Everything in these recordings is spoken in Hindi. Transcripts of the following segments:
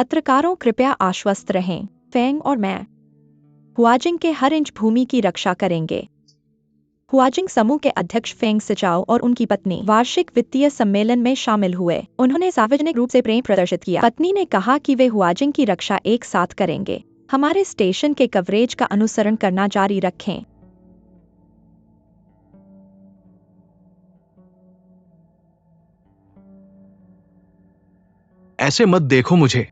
पत्रकारों कृपया आश्वस्त रहें, फेंग और मैं हुआजिंग के हर इंच भूमि की रक्षा करेंगे। हुआजिंग समूह के अध्यक्ष फेंग सिचाओ और उनकी पत्नी वार्षिक वित्तीय सम्मेलन में शामिल हुए। उन्होंने सार्वजनिक रूप से प्रेम प्रदर्शित किया। पत्नी ने कहा कि वे हुआजिंग की रक्षा एक साथ करेंगे। हमारे स्टेशन के कवरेज का अनुसरण करना जारी रखें। ऐसे मत देखो मुझे।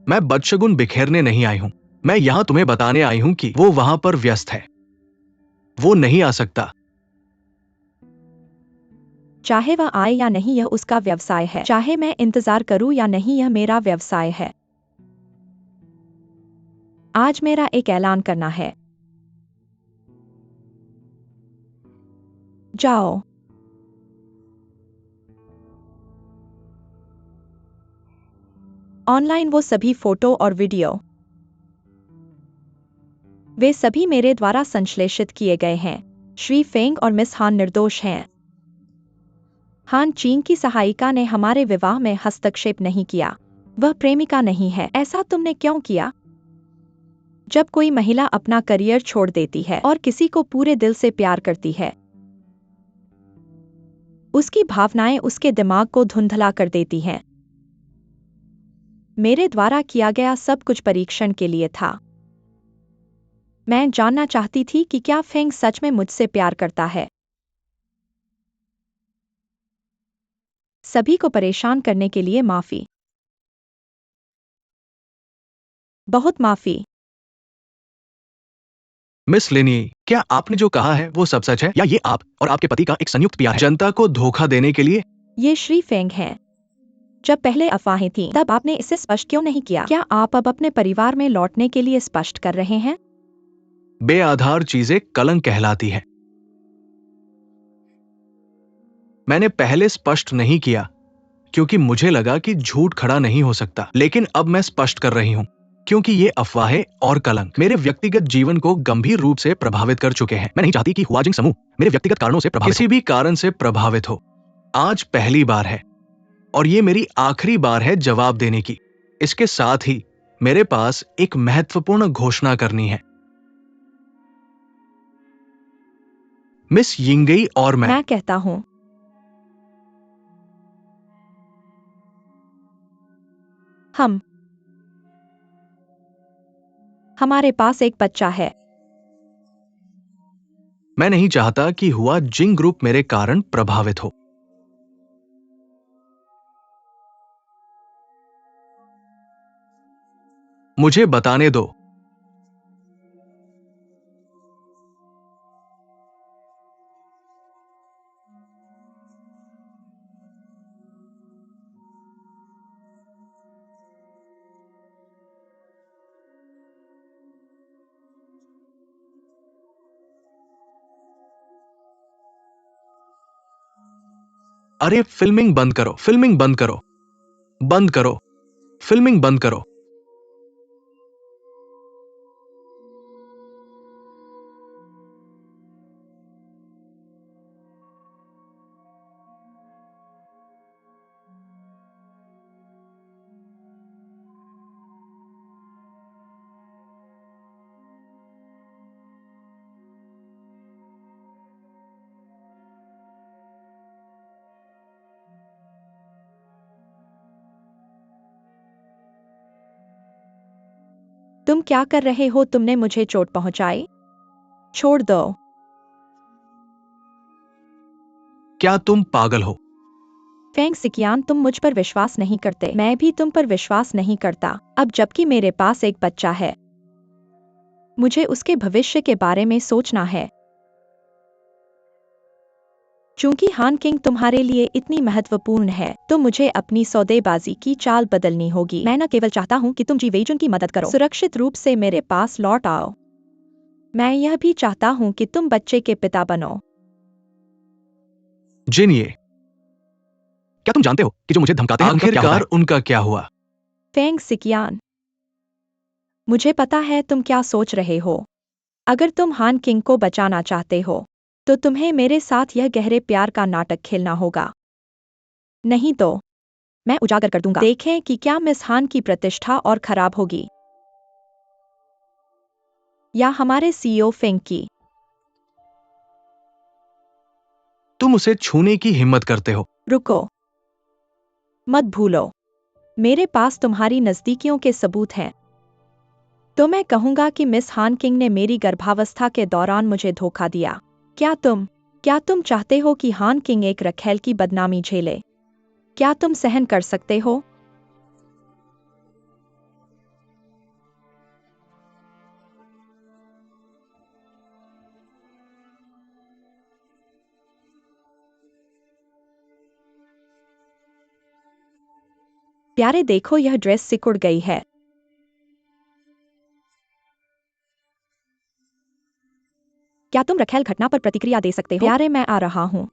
मैं बदशगुन बिखेरने नहीं आई हूं। मैं यहां तुम्हें बताने आई हूं कि वो वहां पर व्यस्त है। वो नहीं आ सकता। चाहे वह आए या नहीं, यह उसका व्यवसाय है। चाहे मैं इंतजार करूं या नहीं, यह मेरा व्यवसाय है। आज मेरा एक ऐलान करना है। जाओ। ऑनलाइन वो सभी फोटो और वीडियो, वे सभी मेरे द्वारा संश्लेषित किए गए हैं। श्री फेंग और मिस हान निर्दोष हैं। हान चीन की सहायिका ने हमारे विवाह में हस्तक्षेप नहीं किया। वह प्रेमिका नहीं है। ऐसा तुमने क्यों किया? जब कोई महिला अपना करियर छोड़ देती है और किसी को पूरे दिल से प्यार करती है, उसकी भावनाएं उसके दिमाग को धुंधला कर देती हैं। मेरे द्वारा किया गया सब कुछ परीक्षण के लिए था। मैं जानना चाहती थी कि क्या फेंग सच में मुझसे प्यार करता है। सभी को परेशान करने के लिए माफी। बहुत माफी। मिस लिनी, क्या आपने जो कहा है वो सब सच है, या ये आप और आपके पति का एक संयुक्त प्यार है जनता को धोखा देने के लिए? ये श्री फेंग हैं। जब पहले अफवाहें थीं, तब आपने इसे स्पष्ट क्यों नहीं किया? क्या आप अब अपने परिवार में लौटने के लिए स्पष्ट कर रहे हैं? बेआधार चीजें कलंक कहलाती है। मैंने पहले स्पष्ट नहीं किया क्योंकि मुझे लगा कि झूठ खड़ा नहीं हो सकता, लेकिन अब मैं स्पष्ट कर रही हूं क्योंकि ये अफवाहें और कलंक मेरे व्यक्तिगत जीवन को गंभीर रूप से प्रभावित कर चुके हैं। मैं नहीं चाहती कि हुआजिंग समूह मेरे व्यक्तिगत कारणों से प्रभावित किसी भी कारण से प्रभावित हो। आज पहली बार है और ये मेरी आखिरी बार है जवाब देने की। इसके साथ ही मेरे पास एक महत्वपूर्ण घोषणा करनी है। मिस यिंगई और मैं कहता हूँ, हमारे पास एक बच्चा है। मैं नहीं चाहता कि हुआजिंग ग्रुप मेरे कारण प्रभावित हो। मुझे बताने दो। अरे फिल्मिंग बंद करो, फिल्मिंग बंद करो, बंद करो, फिल्मिंग बंद करो। तुम क्या कर रहे हो? तुमने मुझे चोट पहुंचाई। छोड़ दो। क्या तुम पागल हो? फेंग सिकियान, तुम मुझ पर विश्वास नहीं करते। मैं भी तुम पर विश्वास नहीं करता। अब जबकि मेरे पास एक बच्चा है, मुझे उसके भविष्य के बारे में सोचना है। चूंकि हान किंग तुम्हारे लिए इतनी महत्वपूर्ण है, तो मुझे अपनी सौदेबाजी की चाल बदलनी होगी। मैं न केवल चाहता हूँ कि तुम जी वेइजुन की मदद करो, सुरक्षित रूप से मेरे पास लौट आओ, मैं यह भी चाहता हूँ कि तुम बच्चे के पिता बनो। जिन, ये क्या तुम जानते हो कि जो मुझे धमकाते हैं आखिरकार उनका क्या हुआ? फेंग सिकियान, मुझे पता है तुम क्या सोच रहे हो। अगर तुम हान किंग को बचाना चाहते हो, तो तुम्हें मेरे साथ यह गहरे प्यार का नाटक खेलना होगा। नहीं तो मैं उजागर कर दूंगा। देखें कि क्या मिस हान की प्रतिष्ठा और खराब होगी या हमारे सीईओ फेंग की। तुम उसे छूने की हिम्मत करते हो। रुको, मत भूलो, मेरे पास तुम्हारी नजदीकियों के सबूत हैं। तो मैं कहूंगा कि मिस हान किंग ने मेरी गर्भावस्था के दौरान मुझे धोखा दिया। क्या तुम चाहते हो कि हान किंग एक रखेल की बदनामी झेले? क्या तुम सहन कर सकते हो? प्यारे देखो, यह ड्रेस सिकुड़ गई है। क्या तुम रखेल घटना पर प्रतिक्रिया दे सकते हो? प्यारे, मैं आ रहा हूँ।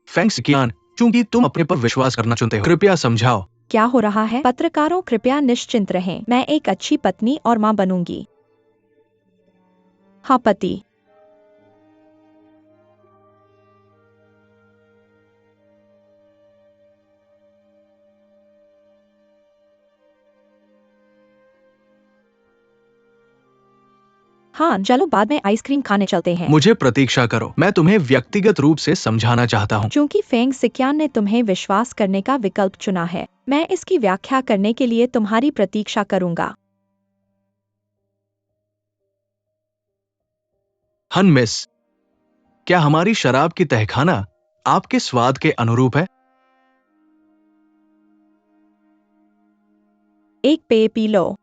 फेंग सिकियान, चूंकि तुम अपने पर विश्वास करना चुनते हो, कृपया समझाओ। क्या हो रहा है? पत्रकारों, कृपया निश्चिंत रहें। मैं एक अच्छी पत्नी और मां बनूंगी। हाँ, पति। हाँ, चलो बाद में आइसक्रीम खाने चलते हैं। मुझे प्रतीक्षा करो, मैं तुम्हें व्यक्तिगत रूप से समझाना चाहता हूँ। चूंकि फेंग सिक्यान ने तुम्हें विश्वास करने का विकल्प चुना है, मैं इसकी व्याख्या करने के लिए तुम्हारी प्रतीक्षा करूंगा। हन मिस, क्या हमारी शराब की तहखाना आपके स्वाद के अनुरूप है? एक पेय पी लो।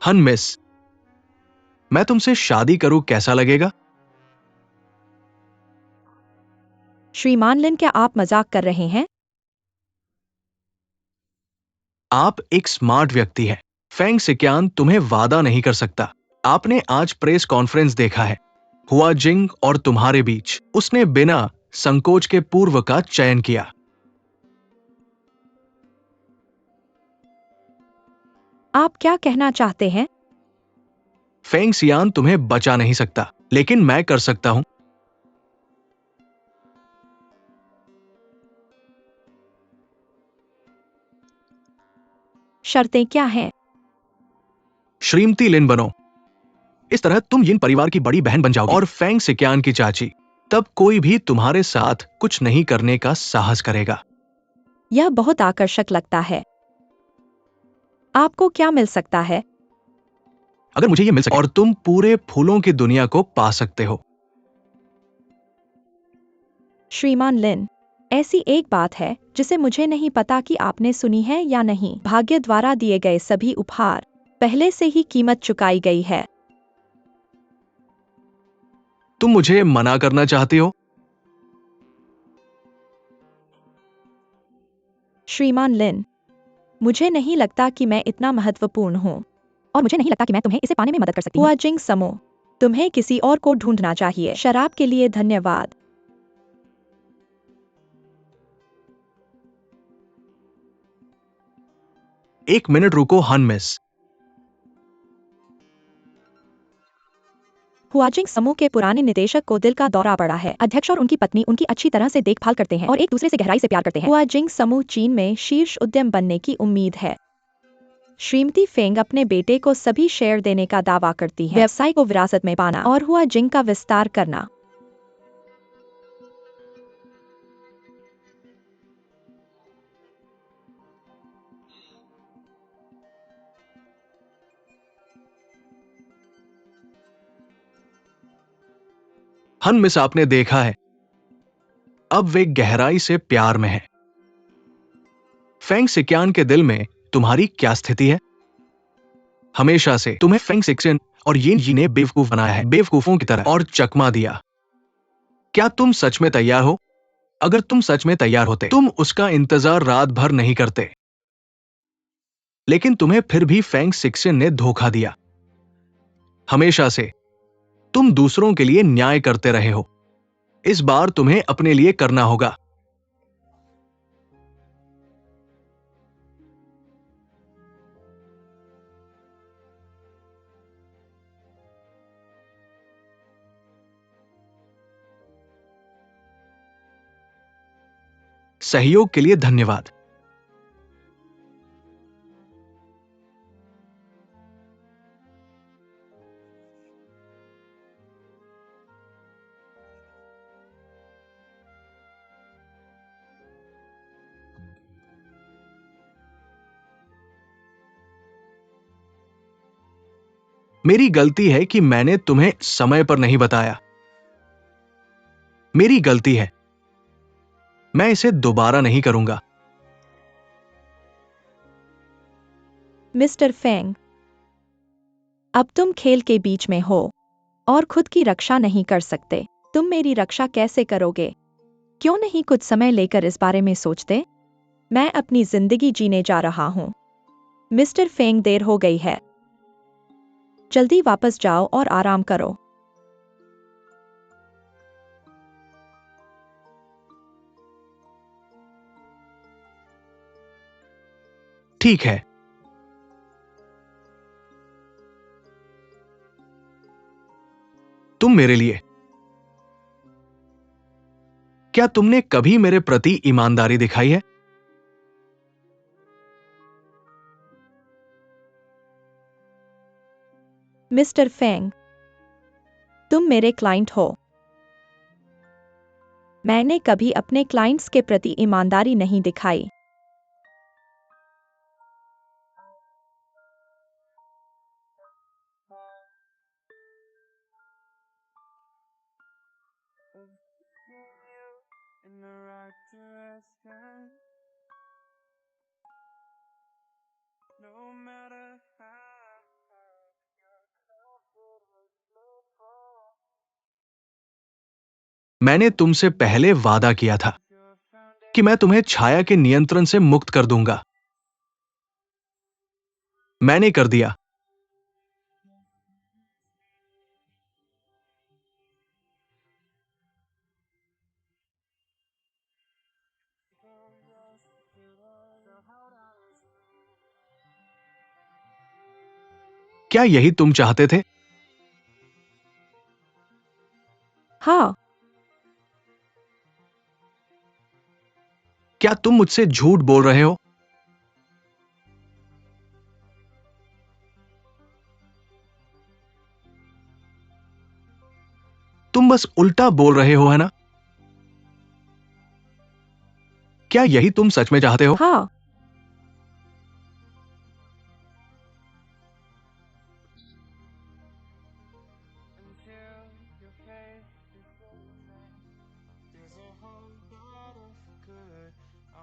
हन मिस, मैं तुमसे शादी करूं कैसा लगेगा? श्रीमान लिन, क्या आप मजाक कर रहे हैं? आप एक स्मार्ट व्यक्ति हैं। फेंग सिक्यान तुम्हें वादा नहीं कर सकता। आपने आज प्रेस कॉन्फ्रेंस देखा है, हुआ जिंग और तुम्हारे बीच। उसने बिना संकोच के पूर्व का चयन किया। आप क्या कहना चाहते हैं? फेंग सियान तुम्हें बचा नहीं सकता, लेकिन मैं कर सकता हूं। शर्तें क्या हैं? श्रीमती लिन बनो। इस तरह तुम यिन परिवार की बड़ी बहन बन जाओगी और फेंग सिक्यान की चाची। तब कोई भी तुम्हारे साथ कुछ नहीं करने का साहस करेगा। यह बहुत आकर्षक लगता है। आपको क्या मिल सकता है? अगर मुझे ये मिल सके और तुम पूरे फूलों की दुनिया को पा सकते हो। श्रीमान लिन, ऐसी एक बात है जिसे मुझे नहीं पता कि आपने सुनी है या नहीं। भाग्य द्वारा दिए गए सभी उपहार पहले से ही कीमत चुकाई गई है। तुम मुझे मना करना चाहती हो? श्रीमान लिन, मुझे नहीं लगता कि मैं इतना महत्वपूर्ण हूँ, और मुझे नहीं लगता कि मैं तुम्हें इसे पाने में मदद कर सकती हूँ। हुआ जिंग समो, तुम्हें किसी और को ढूंढना चाहिए। शराब के लिए धन्यवाद। एक मिनट रुको हन मिस। हुआजिंग समूह के पुराने निदेशक को दिल का दौरा पड़ा है। अध्यक्ष और उनकी पत्नी उनकी अच्छी तरह से देखभाल करते हैं और एक दूसरे से गहराई से प्यार करते हैं। हुआजिंग समूह चीन में शीर्ष उद्यम बनने की उम्मीद है। श्रीमती फेंग अपने बेटे को सभी शेयर देने का दावा करती है, व्यवसाय को विरासत में पाना और हुआजिंग का विस्तार करना। हन मिस, आपने देखा है, अब वे गहराई से प्यार में हैं। फेंग सिक्यान के दिल में तुम्हारी क्या स्थिति है? हमेशा से तुम्हें फेंग सिक्सन और यिन जी ने बेवकूफ बनाया है, बेवकूफों की तरह, और चकमा दिया। क्या तुम सच में तैयार हो? अगर तुम सच में तैयार होते, तुम उसका इंतजार रात भर नहीं करते। लेकिन तुम्हें फिर भी फेंग सिक्सन ने धोखा दिया। हमेशा से तुम दूसरों के लिए न्याय करते रहे हो। इस बार तुम्हें अपने लिए करना होगा। सहयोग के लिए धन्यवाद। मेरी गलती है कि मैंने तुम्हें समय पर नहीं बताया। मेरी गलती है। मैं इसे दोबारा नहीं करूंगा। मिस्टर फेंग, अब तुम खेल के बीच में हो और खुद की रक्षा नहीं कर सकते। तुम मेरी रक्षा कैसे करोगे? क्यों नहीं कुछ समय लेकर इस बारे में सोचते? मैं अपनी जिंदगी जीने जा रहा हूं। मिस्टर फेंग, देर हो गई है। जल्दी वापस जाओ और आराम करो। ठीक है। तुम मेरे लिए। क्या तुमने कभी मेरे प्रति ईमानदारी दिखाई है? मिस्टर फेंग, तुम मेरे क्लाइंट हो। मैंने कभी अपने क्लाइंट्स के प्रति ईमानदारी नहीं दिखाई। मैंने तुमसे पहले वादा किया था कि मैं तुम्हें छाया के नियंत्रण से मुक्त कर दूंगा। मैंने कर दिया। क्या यही तुम चाहते थे? हाँ। क्या तुम मुझसे झूठ बोल रहे हो? तुम बस उल्टा बोल रहे हो, है ना? क्या यही तुम सच में चाहते हो? हाँ।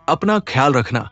अपना ख्याल रखना।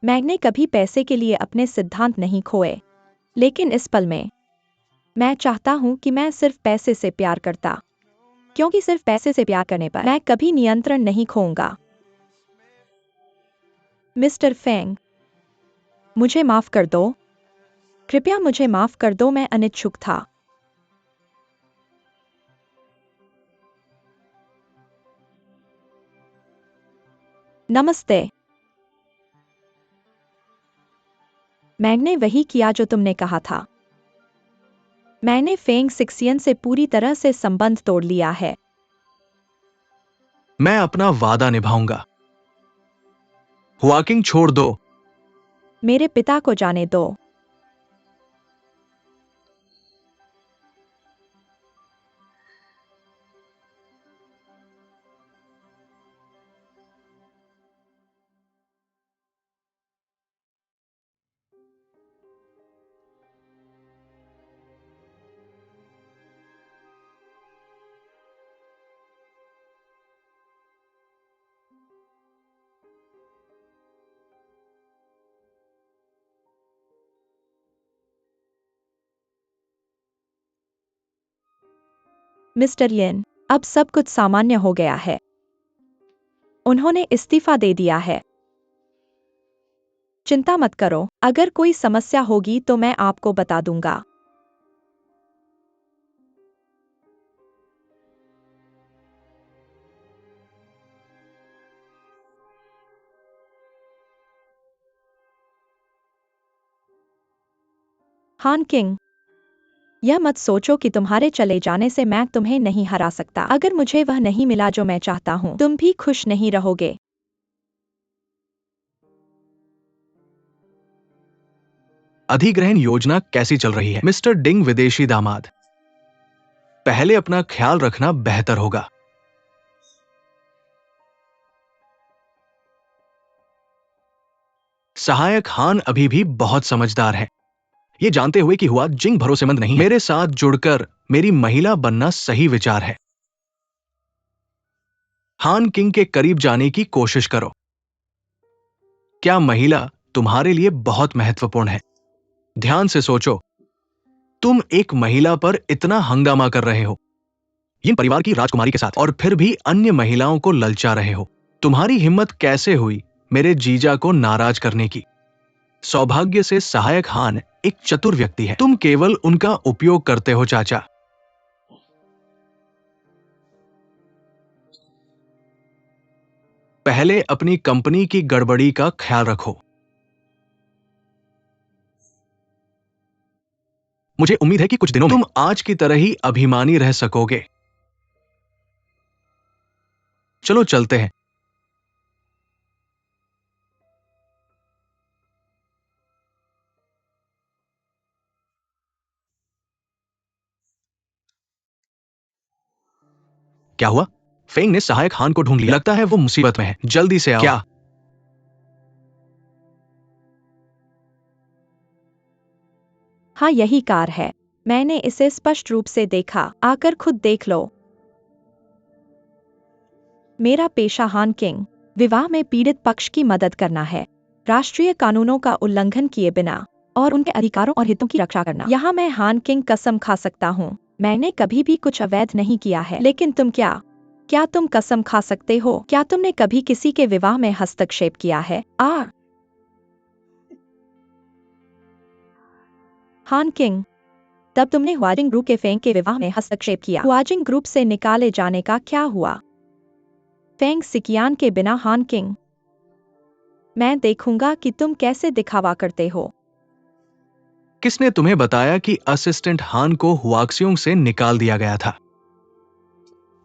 मैंने कभी पैसे के लिए अपने सिद्धांत नहीं खोए, लेकिन इस पल में मैं चाहता हूं कि मैं सिर्फ पैसे से प्यार करता, क्योंकि सिर्फ पैसे से प्यार करने पर मैं कभी नियंत्रण नहीं खोऊंगा। मिस्टर फेंग, मुझे माफ कर दो। कृपया मुझे माफ कर दो, मैं अनिच्छुक था। नमस्ते। मैंने वही किया जो तुमने कहा था। मैंने फेंग सिक्सियन से पूरी तरह से संबंध तोड़ लिया है। मैं अपना वादा निभाऊंगा। हुआकिंग छोड़ दो। मेरे पिता को जाने दो। मिस्टर येन, अब सब कुछ सामान्य हो गया है। उन्होंने इस्तीफा दे दिया है। चिंता मत करो, अगर कोई समस्या होगी तो मैं आपको बता दूंगा। हान किंग, यह मत सोचो कि तुम्हारे चले जाने से मैं तुम्हें नहीं हरा सकता। अगर मुझे वह नहीं मिला जो मैं चाहता हूँ, तुम भी खुश नहीं रहोगे। अधिग्रहण योजना कैसी चल रही है मिस्टर डिंग विदेशी दामाद? पहले अपना ख्याल रखना बेहतर होगा। सहायक हान अभी भी बहुत समझदार है, ये जानते हुए कि हुआ जिंग भरोसेमंद नहीं है। मेरे साथ जुड़कर मेरी महिला बनना सही विचार है। हान किंग के करीब जाने की कोशिश करो। क्या महिला तुम्हारे लिए बहुत महत्वपूर्ण है? ध्यान से सोचो, तुम एक महिला पर इतना हंगामा कर रहे हो, इन परिवार की राजकुमारी के साथ, और फिर भी अन्य महिलाओं को ललचा रहे हो। तुम्हारी हिम्मत कैसे हुई मेरे जीजा को नाराज करने की? सौभाग्य से सहायक हान एक चतुर व्यक्ति है, तुम केवल उनका उपयोग करते हो चाचा। पहले अपनी कंपनी की गड़बड़ी का ख्याल रखो। मुझे उम्मीद है कि कुछ दिनों में तुम आज की तरह ही अभिमानी रह सकोगे। चलो चलते हैं। क्या हुआ? फेंग ने सहायक हान को ढूंढ लिया, लगता है वो मुसीबत में है। जल्दी से आओ। क्या? हाँ, यही कार है। मैंने इसे स्पष्ट रूप से देखा, आकर खुद देख लो। मेरा पेशा हान किंग, विवाह में पीड़ित पक्ष की मदद करना है, राष्ट्रीय कानूनों का उल्लंघन किए बिना, और उनके अधिकारों और हितों की रक्षा करना। यहाँ मैं हान किंग कसम खा सकता हूँ, मैंने कभी भी कुछ अवैध नहीं किया है। लेकिन तुम क्या तुम कसम खा सकते हो? क्या तुमने कभी किसी के विवाह में हस्तक्षेप किया है? हान किंग, तब तुमने हुआजिंग ग्रुप के फेंग के विवाह में हस्तक्षेप किया। हुआजिंग ग्रुप से निकाले जाने का क्या हुआ? फेंग सिकियान के बिना हान किंग, मैं देखूंगा कि तुम कैसे दिखावा करते हो। किसने तुम्हें बताया कि असिस्टेंट हान को हुआक्सियोंग से निकाल दिया गया था?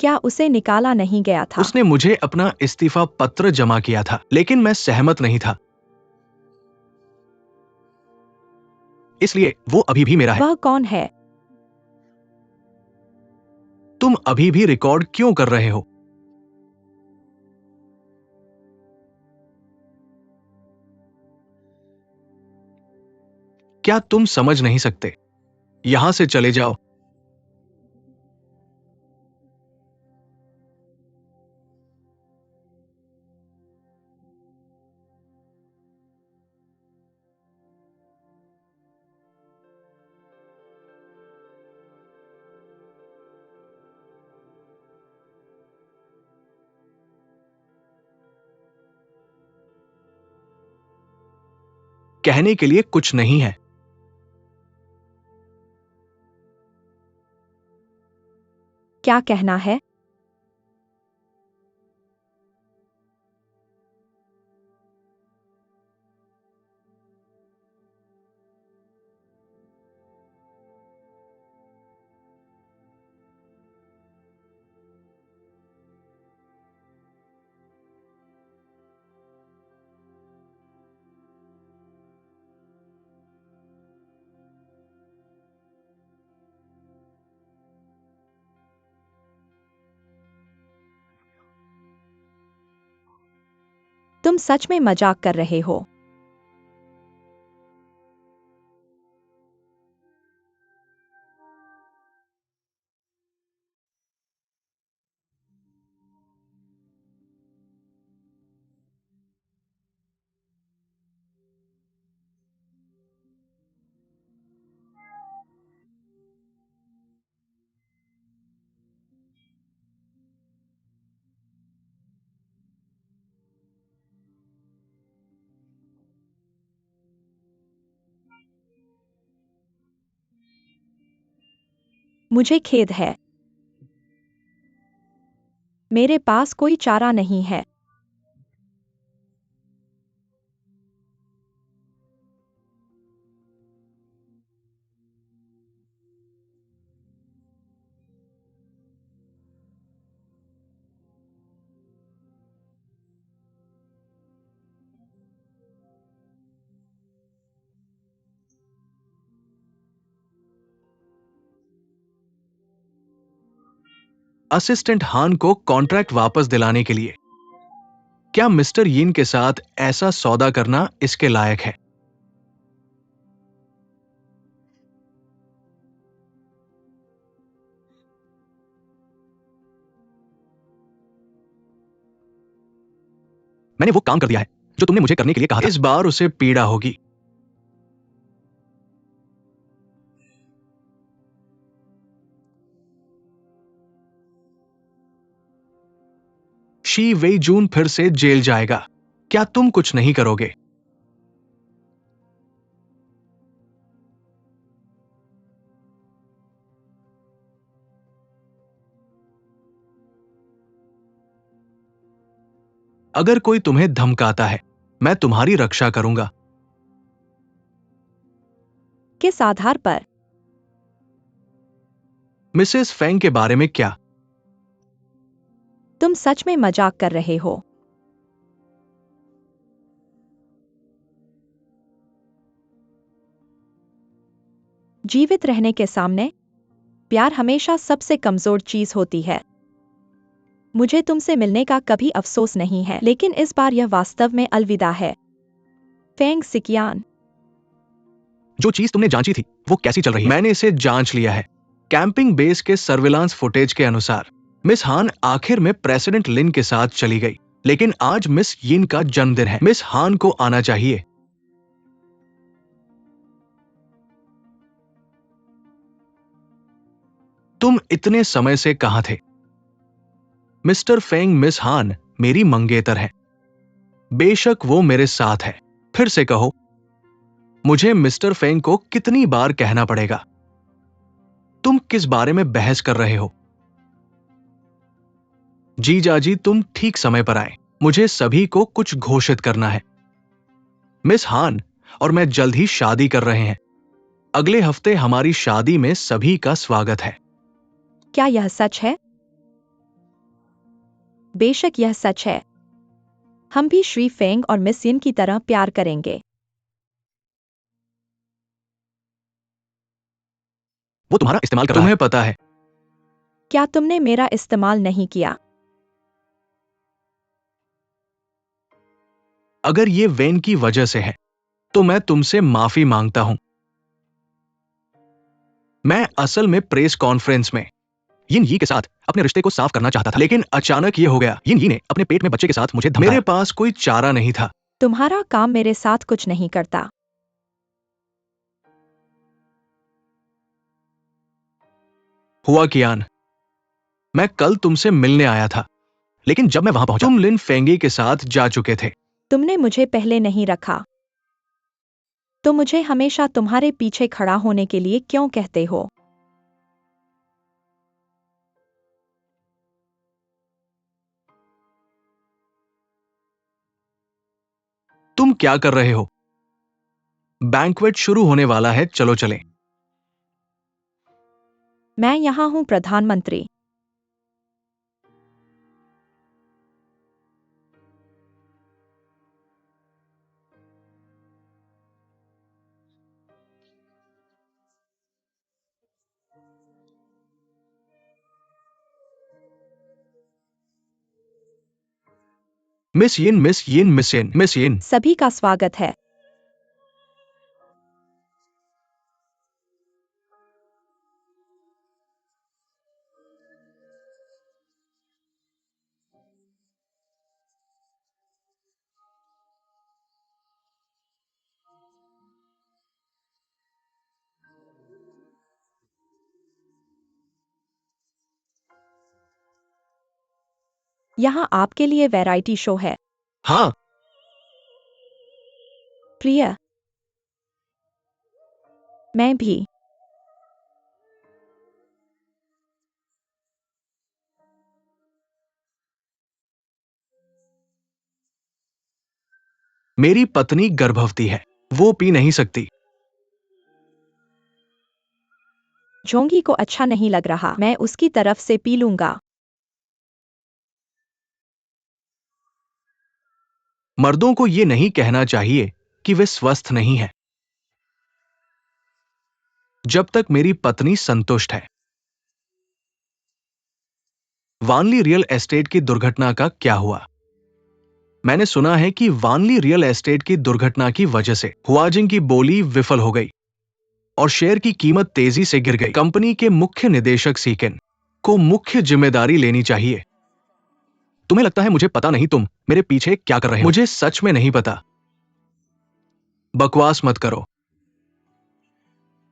क्या उसे निकाला नहीं गया था? उसने मुझे अपना इस्तीफा पत्र जमा किया था, लेकिन मैं सहमत नहीं था, इसलिए वो अभी भी मेरा है। वह कौन है? तुम अभी भी रिकॉर्ड क्यों कर रहे हो? क्या तुम समझ नहीं सकते? यहां से चले जाओ। कहने के लिए कुछ नहीं है। क्या कहना है? तुम सच में मजाक कर रहे हो? मुझे खेद है। मेरे पास कोई चारा नहीं है। असिस्टेंट हान को कॉन्ट्रैक्ट वापस दिलाने के लिए क्या मिस्टर यिन के साथ ऐसा सौदा करना इसके लायक है? मैंने वो काम कर दिया है जो तुमने मुझे करने के लिए कहा था। इस बार उसे पीड़ा होगी। शी वेई जून फिर से जेल जाएगा। क्या तुम कुछ नहीं करोगे? अगर कोई तुम्हें धमकाता है, मैं तुम्हारी रक्षा करूंगा। किस आधार पर? मिसेस फेंग के बारे में क्या? तुम सच में मजाक कर रहे हो? जीवित रहने के सामने प्यार हमेशा सबसे कमजोर चीज होती है। मुझे तुमसे मिलने का कभी अफसोस नहीं है, लेकिन इस बार यह वास्तव में अलविदा है। फेंग सिकियान। जो चीज तुमने जांची थी वो कैसी चल रही है? मैंने इसे जांच लिया है। कैंपिंग बेस के सर्विलांस फुटेज के अनुसार मिस हान आखिर में प्रेसिडेंट लिन के साथ चली गई, लेकिन आज मिस यिन का जन्मदिन है। मिस हान को आना चाहिए। तुम इतने समय से कहां थे? मिस्टर फेंग, मिस हान मेरी मंगेतर है। बेशक वो मेरे साथ है। फिर से कहो, मुझे मिस्टर फेंग को कितनी बार कहना पड़ेगा? तुम किस बारे में बहस कर रहे हो? जीजाजी, तुम ठीक समय पर आए। मुझे सभी को कुछ घोषित करना है। मिस हान और मैं जल्द ही शादी कर रहे हैं। अगले हफ्ते हमारी शादी में सभी का स्वागत है। क्या यह सच है? बेशक यह सच है। हम भी श्री फेंग और मिस यिन की तरह प्यार करेंगे। वो तुम्हारा इस्तेमाल कर रहा है। तुम्हें पता है। क्या तुमने मेरा इस्तेमाल नहीं किया? अगर ये वेन की वजह से है तो मैं तुमसे माफी मांगता हूं। मैं असल में प्रेस कॉन्फ्रेंस में यिन यी के साथ अपने रिश्ते को साफ करना चाहता था, लेकिन अचानक ये हो गया। यिन यी ने अपने पेट में बच्चे के साथ मुझे धमकाया। मेरे पास कोई चारा नहीं था। तुम्हारा काम मेरे साथ कुछ नहीं करता। हुआ कियान, मैं कल तुमसे मिलने आया था, लेकिन जब मैं वहां पहुंचा तुम लिन फेंगी के साथ जा चुके थे। तुमने मुझे पहले नहीं रखा, तो मुझे हमेशा तुम्हारे पीछे खड़ा होने के लिए क्यों कहते हो? तुम क्या कर रहे हो? बैंक्वेट शुरू होने वाला है, चलो चलें। मैं यहाँ हूँ प्रधानमंत्री। मिस यिन, मिस यिन, मिस यिन, मिस यिन। सभी का स्वागत है। यहाँ आपके लिए वैरायटी शो है। हाँ, प्रिय, मैं भी। मेरी पत्नी गर्भवती है, वो पी नहीं सकती। जोंगी को अच्छा नहीं लग रहा, मैं उसकी तरफ से पी लूंगा। मर्दों को ये नहीं कहना चाहिए कि वे स्वस्थ नहीं हैं, जब तक मेरी पत्नी संतुष्ट है। वानली रियल एस्टेट की दुर्घटना का क्या हुआ? मैंने सुना है कि वानली रियल एस्टेट की दुर्घटना की वजह से हुआजिंग की बोली विफल हो गई और शेयर की कीमत तेजी से गिर गई। कंपनी के मुख्य निदेशक सीकेन को मुख्य जिम्मेदारी लेनी चाहिए। तुम्हें लगता है मुझे पता नहीं तुम मेरे पीछे क्या कर रहे हो? मुझे सच में नहीं पता। बकवास मत करो।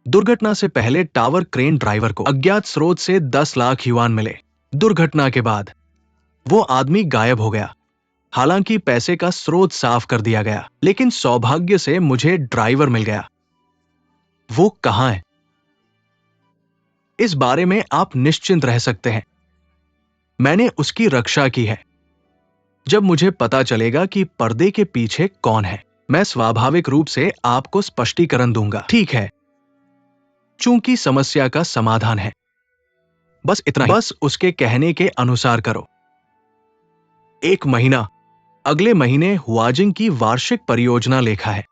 दुर्घटना से पहले टावर क्रेन ड्राइवर को अज्ञात स्रोत से 10 लाख युआन मिले। दुर्घटना के बाद वो आदमी गायब हो गया। हालांकि पैसे का स्रोत साफ कर दिया गया, लेकिन सौभाग्य से मुझे ड्राइवर मिल गया। वो कहां है? इस बारे में आप निश्चिंत रह सकते हैं। मैंने उसकी रक्षा की है। जब मुझे पता चलेगा कि पर्दे के पीछे कौन है, मैं स्वाभाविक रूप से आपको स्पष्टीकरण दूंगा। ठीक है, चूंकि समस्या का समाधान है। बस इतना ही। बस उसके कहने के अनुसार करो। 1 महीना, अगले महीने हुआजिंग की वार्षिक परियोजना लेखा है।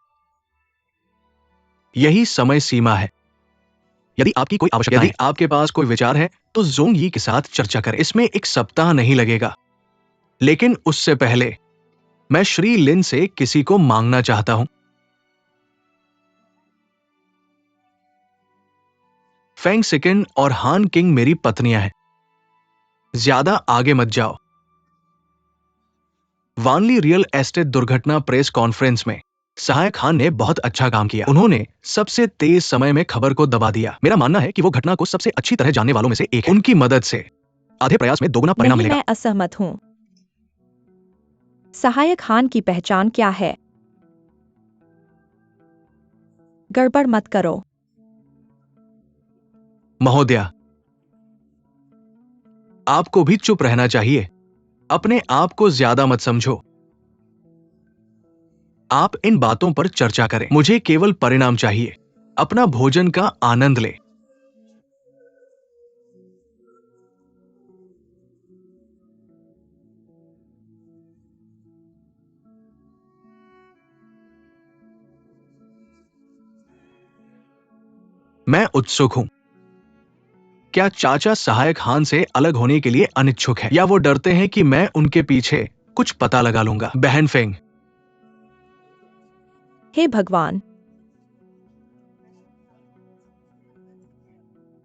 यही समय सीमा है। यदि आपकी कोई आवश्यकता है, यदि आपके पास कोई विचार है, तो जोंग यी के साथ चर्चा करें। इसमें 1 सप्ताह नहीं लगेगा, लेकिन उससे पहले मैं श्री लिन से किसी को मांगना चाहता हूं। फेंग सिकिन और हान किंग मेरी पत्नियां हैं। ज्यादा आगे मत जाओ। वानली रियल एस्टेट दुर्घटना प्रेस कॉन्फ्रेंस में सहायक खान ने बहुत अच्छा काम किया। उन्होंने सबसे तेज समय में खबर को दबा दिया। मेरा मानना है कि वो घटना को सबसे अच्छी तरह जानने वालों में से एक है। उनकी मदद से आधे प्रयास में दोगुना परिणाम नहीं, मिलेगा। मैं असहमत हूँ। सहायक खान की पहचान क्या है? गड़बड़ मत करो। महोदया, आपको भी चुप रहना चाहिए। अपने आप को ज्यादा मत समझो। आप इन बातों पर चर्चा करें। मुझे केवल परिणाम चाहिए। अपना भोजन का आनंद ले। मैं उत्सुक हूं। क्या चाचा सहायक हान से अलग होने के लिए अनिच्छुक है, या वो डरते हैं कि मैं उनके पीछे कुछ पता लगा लूंगा? बहन फेंग, हे भगवान!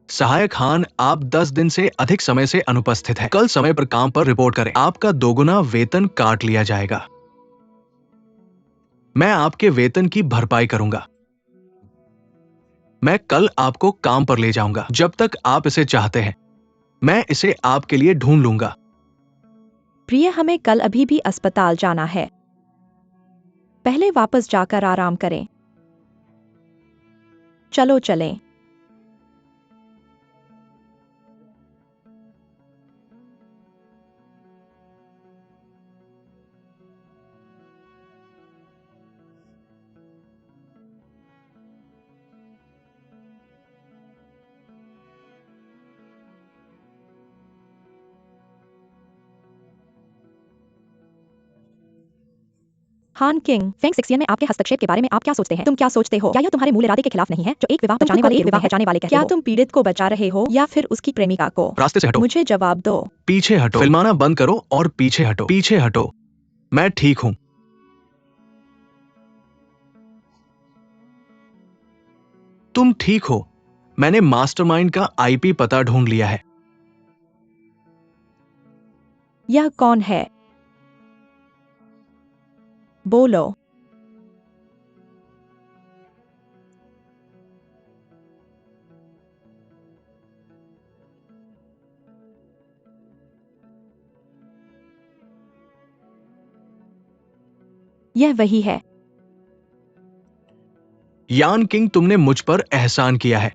सहायक हान, आप 10 दिन से अधिक समय से अनुपस्थित हैं। कल समय पर काम पर रिपोर्ट करें। आपका दोगुना वेतन काट लिया जाएगा। मैं आपके वेतन की भरपाई करूंगा। मैं कल आपको काम पर ले जाऊंगा। जब तक आप इसे चाहते हैं, मैं इसे आपके लिए ढूंढ लूंगा। प्रिय, हमें कल अभी भी अस्पताल जाना है। पहले वापस जाकर आराम करें। चलो चलें। हान किंग, फेंग सिक्सियन में आपके हस्तक्षेप के बारे में आप क्या सोचते हैं? तुम क्या सोचते हो? क्या यह तुम्हारे मूल इरादे के खिलाफ नहीं है? जो एक विवाह पर जाने वाले एक विवाह है जाने वाले कहते हो? क्या तुम पीड़ित को बचा रहे हो या फिर उसकी प्रेमिका को? रास्ते से हटो। मुझे जवाब दो। पीछे हटो। फिल्माना बंद करो और पीछे हटो। पीछे हटो। मैं ठीक हूं। तुम ठीक हो। मैंने मास्टरमाइंड का आईपी पता ढूंढ लिया है। यह कौन है? बोलो। यह वही है। यान किंग, तुमने मुझ पर एहसान किया है।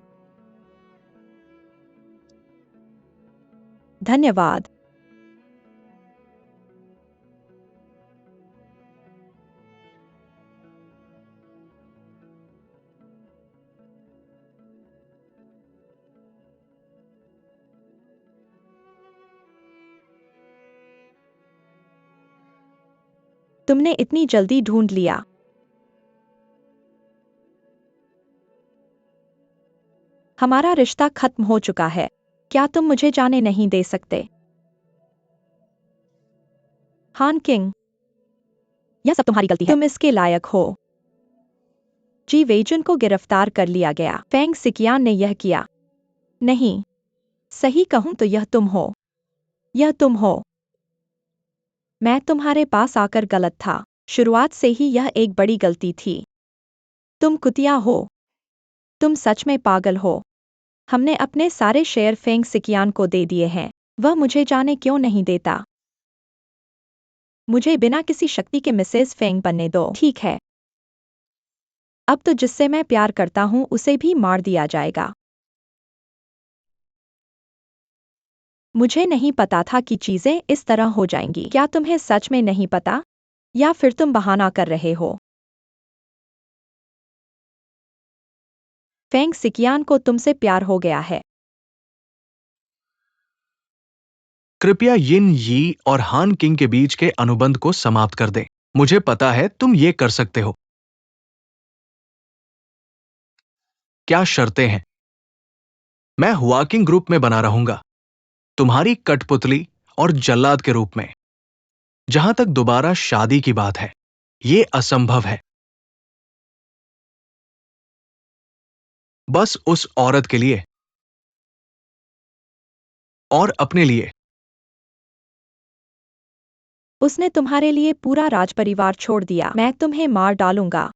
धन्यवाद। तुमने इतनी जल्दी ढूंढ लिया। हमारा रिश्ता खत्म हो चुका है। क्या तुम मुझे जाने नहीं दे सकते? हान किंग, यह सब तुम्हारी गलती है। तुम इसके लायक हो। जी वेजुन को गिरफ्तार कर लिया गया। फेंग सिकियान ने यह किया। नहीं, सही कहूं तो यह तुम हो। यह तुम हो। मैं तुम्हारे पास आकर गलत था। शुरुआत से ही यह एक बड़ी गलती थी। तुम कुतिया हो। तुम सच में पागल हो। हमने अपने सारे शेयर फेंग सिकियान को दे दिए हैं। वह मुझे जाने क्यों नहीं देता? मुझे बिना किसी शक्ति के मिसेस फेंग बनने दो। ठीक है। अब तो जिससे मैं प्यार करता हूं उसे भी मार दिया जाएगा। मुझे नहीं पता था कि चीजें इस तरह हो जाएंगी। क्या तुम्हें सच में नहीं पता? या फिर तुम बहाना कर रहे हो? फेंग सिकियान को तुमसे प्यार हो गया है। कृपया यिन यी और हान किंग के बीच के अनुबंध को समाप्त कर दें। मुझे पता है तुम ये कर सकते हो। क्या शर्तें हैं? मैं हुआकिंग ग्रुप में बना रहूंगा, तुम्हारी कठपुतली और जल्लाद के रूप में। जहां तक दोबारा शादी की बात है, ये असंभव है। बस उस औरत के लिए और अपने लिए। उसने तुम्हारे लिए पूरा राजपरिवार छोड़ दिया। मैं तुम्हें मार डालूंगा।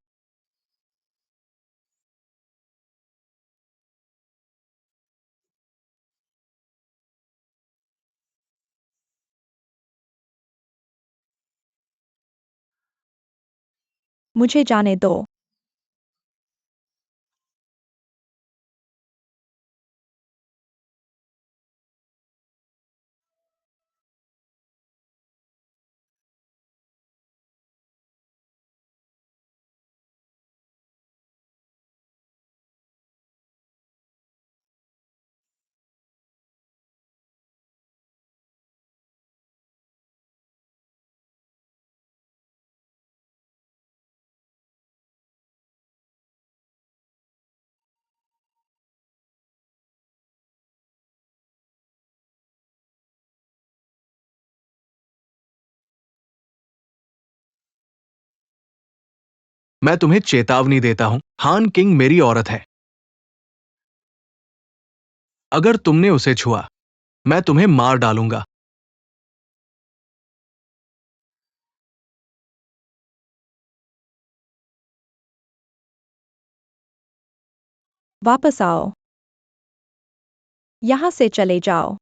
मुझे जाने दो। मैं तुम्हें चेतावनी देता हूं, हान किंग मेरी औरत है। अगर तुमने उसे छुआ, मैं तुम्हें मार डालूंगा। वापस आओ। यहां से चले जाओ।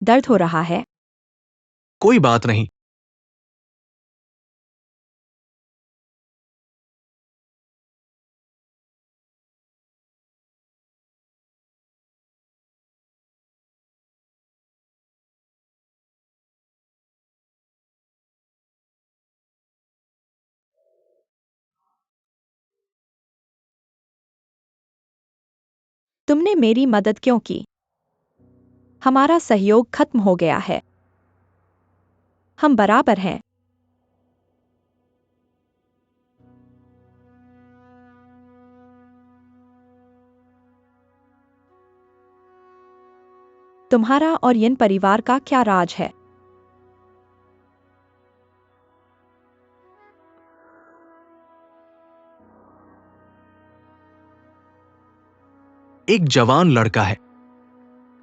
दर्द हो रहा है? कोई बात नहीं। तुमने मेरी मदद क्यों की? हमारा सहयोग खत्म हो गया है। हम बराबर हैं। तुम्हारा और यिन परिवार का क्या राज है? एक जवान लड़का है।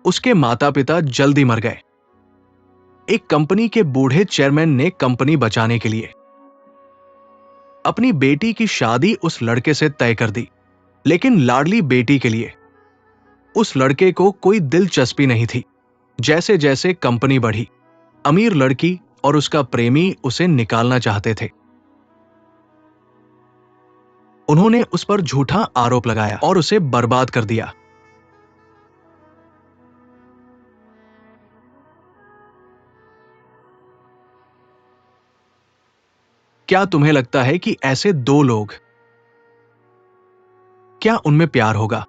उसके माता पिता जल्दी मर गए। एक कंपनी के बूढ़े चेयरमैन ने कंपनी बचाने के लिए अपनी बेटी की शादी उस लड़के से तय कर दी। लेकिन लाडली बेटी के लिए उस लड़के को कोई दिलचस्पी नहीं थी। जैसे जैसे कंपनी बढ़ी, अमीर लड़की और उसका प्रेमी उसे निकालना चाहते थे। उन्होंने उस पर झूठा आरोप लगाया और उसे बर्बाद कर दिया। क्या तुम्हें लगता है कि ऐसे दो लोग, क्या उनमें प्यार होगा?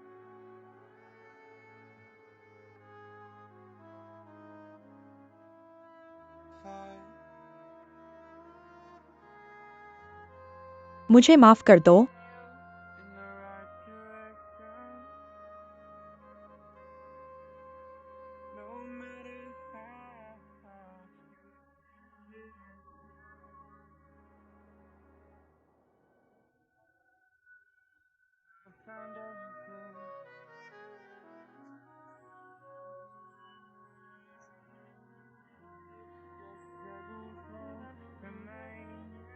मुझे माफ कर दो।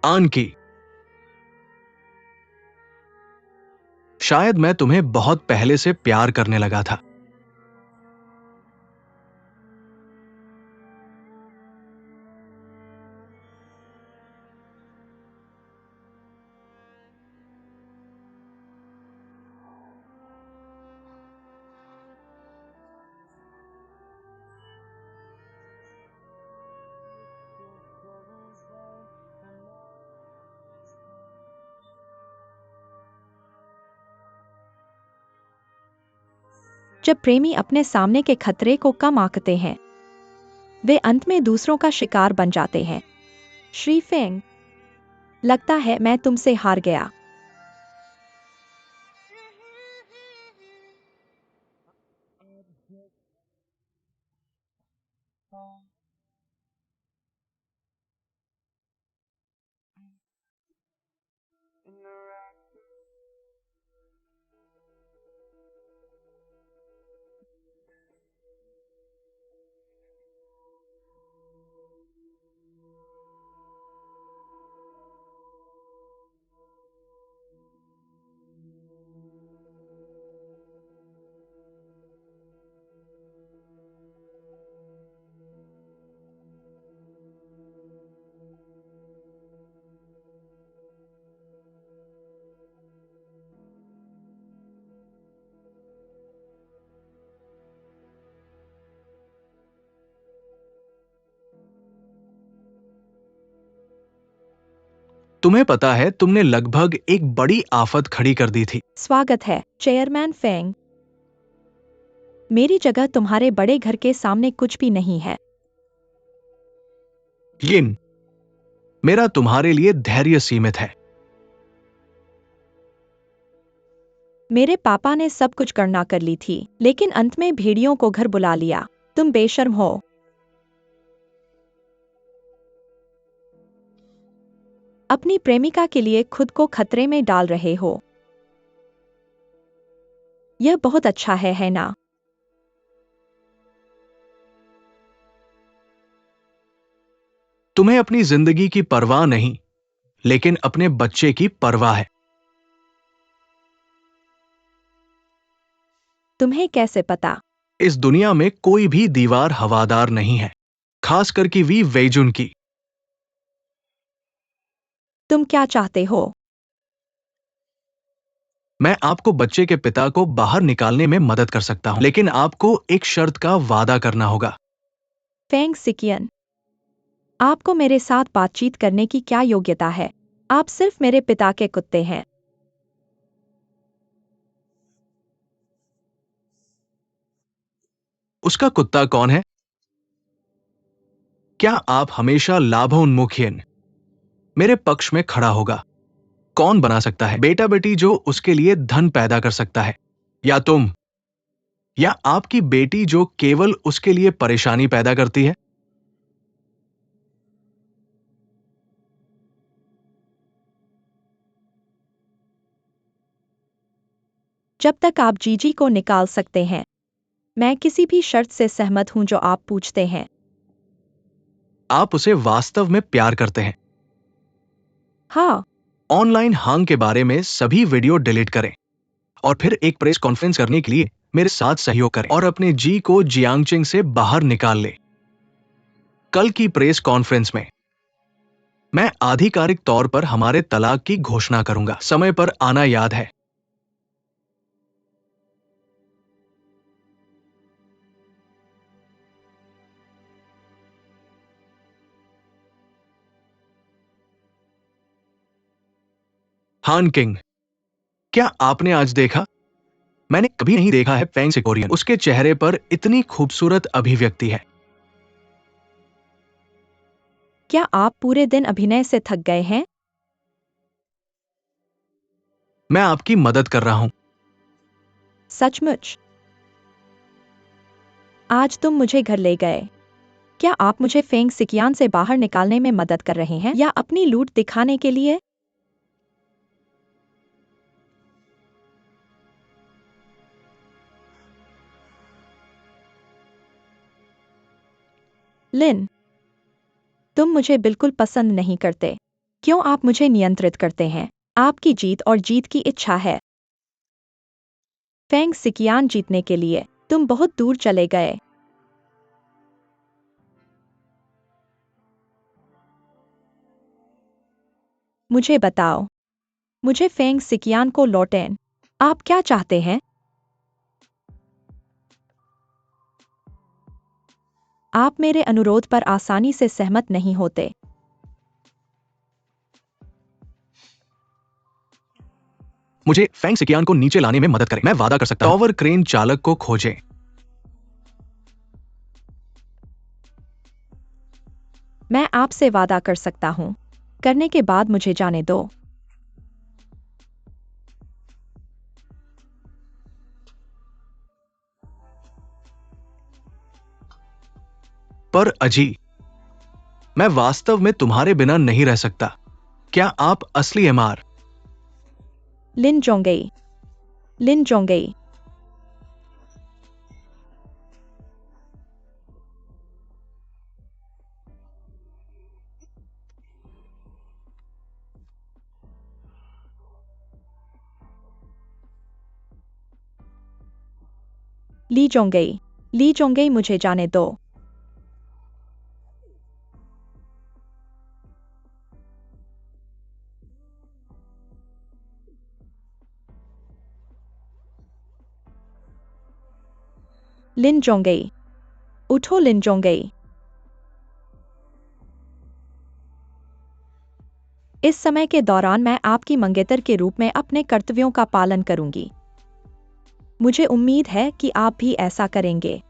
आन की, शायद मैं तुम्हें बहुत पहले से प्यार करने लगा था। जब प्रेमी अपने सामने के खतरे को कम आंकते हैं, वे अंत में दूसरों का शिकार बन जाते हैं। श्री फेंग, लगता है मैं तुमसे हार गया। तुम्हें पता है, तुमने लगभग एक बड़ी आफत खड़ी कर दी थी। स्वागत है, चेयरमैन फेंग। मेरी जगह तुम्हारे बड़े घर के सामने कुछ भी नहीं है। यिन, मेरा तुम्हारे लिए धैर्य सीमित है। मेरे पापा ने सब कुछ गणना कर ली थी, लेकिन अंत में भेड़ियों को घर बुला लिया। तुम बेशर्म हो। अपनी प्रेमिका के लिए खुद को खतरे में डाल रहे हो। यह बहुत अच्छा है ना? तुम्हें अपनी जिंदगी की परवाह नहीं, लेकिन अपने बच्चे की परवाह है। तुम्हें कैसे पता? इस दुनिया में कोई भी दीवार हवादार नहीं है, खास करके वी वेजुन की। तुम क्या चाहते हो? मैं आपको बच्चे के पिता को बाहर निकालने में मदद कर सकता हूं, लेकिन आपको एक शर्त का वादा करना होगा। फेंग सिकियन, आपको मेरे साथ बातचीत करने की क्या योग्यता है? आप सिर्फ मेरे पिता के कुत्ते हैं। उसका कुत्ता कौन है? क्या आप हमेशा लाभोन्मुखीन मेरे पक्ष में खड़ा होगा? कौन बना सकता है बेटा बेटी जो उसके लिए धन पैदा कर सकता है? या तुम, या आपकी बेटी जो केवल उसके लिए परेशानी पैदा करती है? जब तक आप जीजी को निकाल सकते हैं, मैं किसी भी शर्त से सहमत हूं जो आप पूछते हैं। आप उसे वास्तव में प्यार करते हैं? हाँ। ऑनलाइन हांग के बारे में सभी वीडियो डिलीट करें और फिर एक प्रेस कॉन्फ्रेंस करने के लिए मेरे साथ सहयोग करें और अपने जी को जियांगचिंग से बाहर निकाल ले। कल की प्रेस कॉन्फ्रेंस में मैं आधिकारिक तौर पर हमारे तलाक की घोषणा करूंगा। समय पर आना याद है। हान किंग, क्या आपने आज देखा? मैंने कभी नहीं देखा है फेंग सिकोरियन। उसके चेहरे पर इतनी खूबसूरत अभिव्यक्ति है। क्या आप पूरे दिन अभिनय से थक गए हैं? मैं आपकी मदद कर रहा हूं। सचमुच? आज तुम मुझे घर ले गए। क्या आप मुझे फेंग सिकियान से बाहर निकालने में मदद कर रहे हैं या अपनी लूट दिखाने के लिए? लिन, तुम मुझे बिल्कुल पसंद नहीं करते। क्यों आप मुझे नियंत्रित करते हैं? आपकी जीत और जीत की इच्छा है। फेंग सिकियान जीतने के लिए तुम बहुत दूर चले गए। मुझे बताओ। मुझे फेंग सिकियान को लौटें। आप क्या चाहते हैं? आप मेरे अनुरोध पर आसानी से सहमत नहीं होते। मुझे फेंग सिकियान को नीचे लाने में मदद करें। मैं वादा कर सकता हूं। टॉवर क्रेन चालक को खोजें। मैं आपसे वादा कर सकता हूं। करने के बाद मुझे जाने दो। पर अजी, मैं वास्तव में तुम्हारे बिना नहीं रह सकता। क्या आप असली एमआर? लिन जोंगई। लिन जोंगई। ली जोंगई। ली जोंगई, मुझे जाने दो। लिन जोंगई। उठो लिन जोंगई। इस समय के दौरान मैं आपकी मंगेतर के रूप में अपने कर्तव्यों का पालन करूंगी। मुझे उम्मीद है कि आप भी ऐसा करेंगे।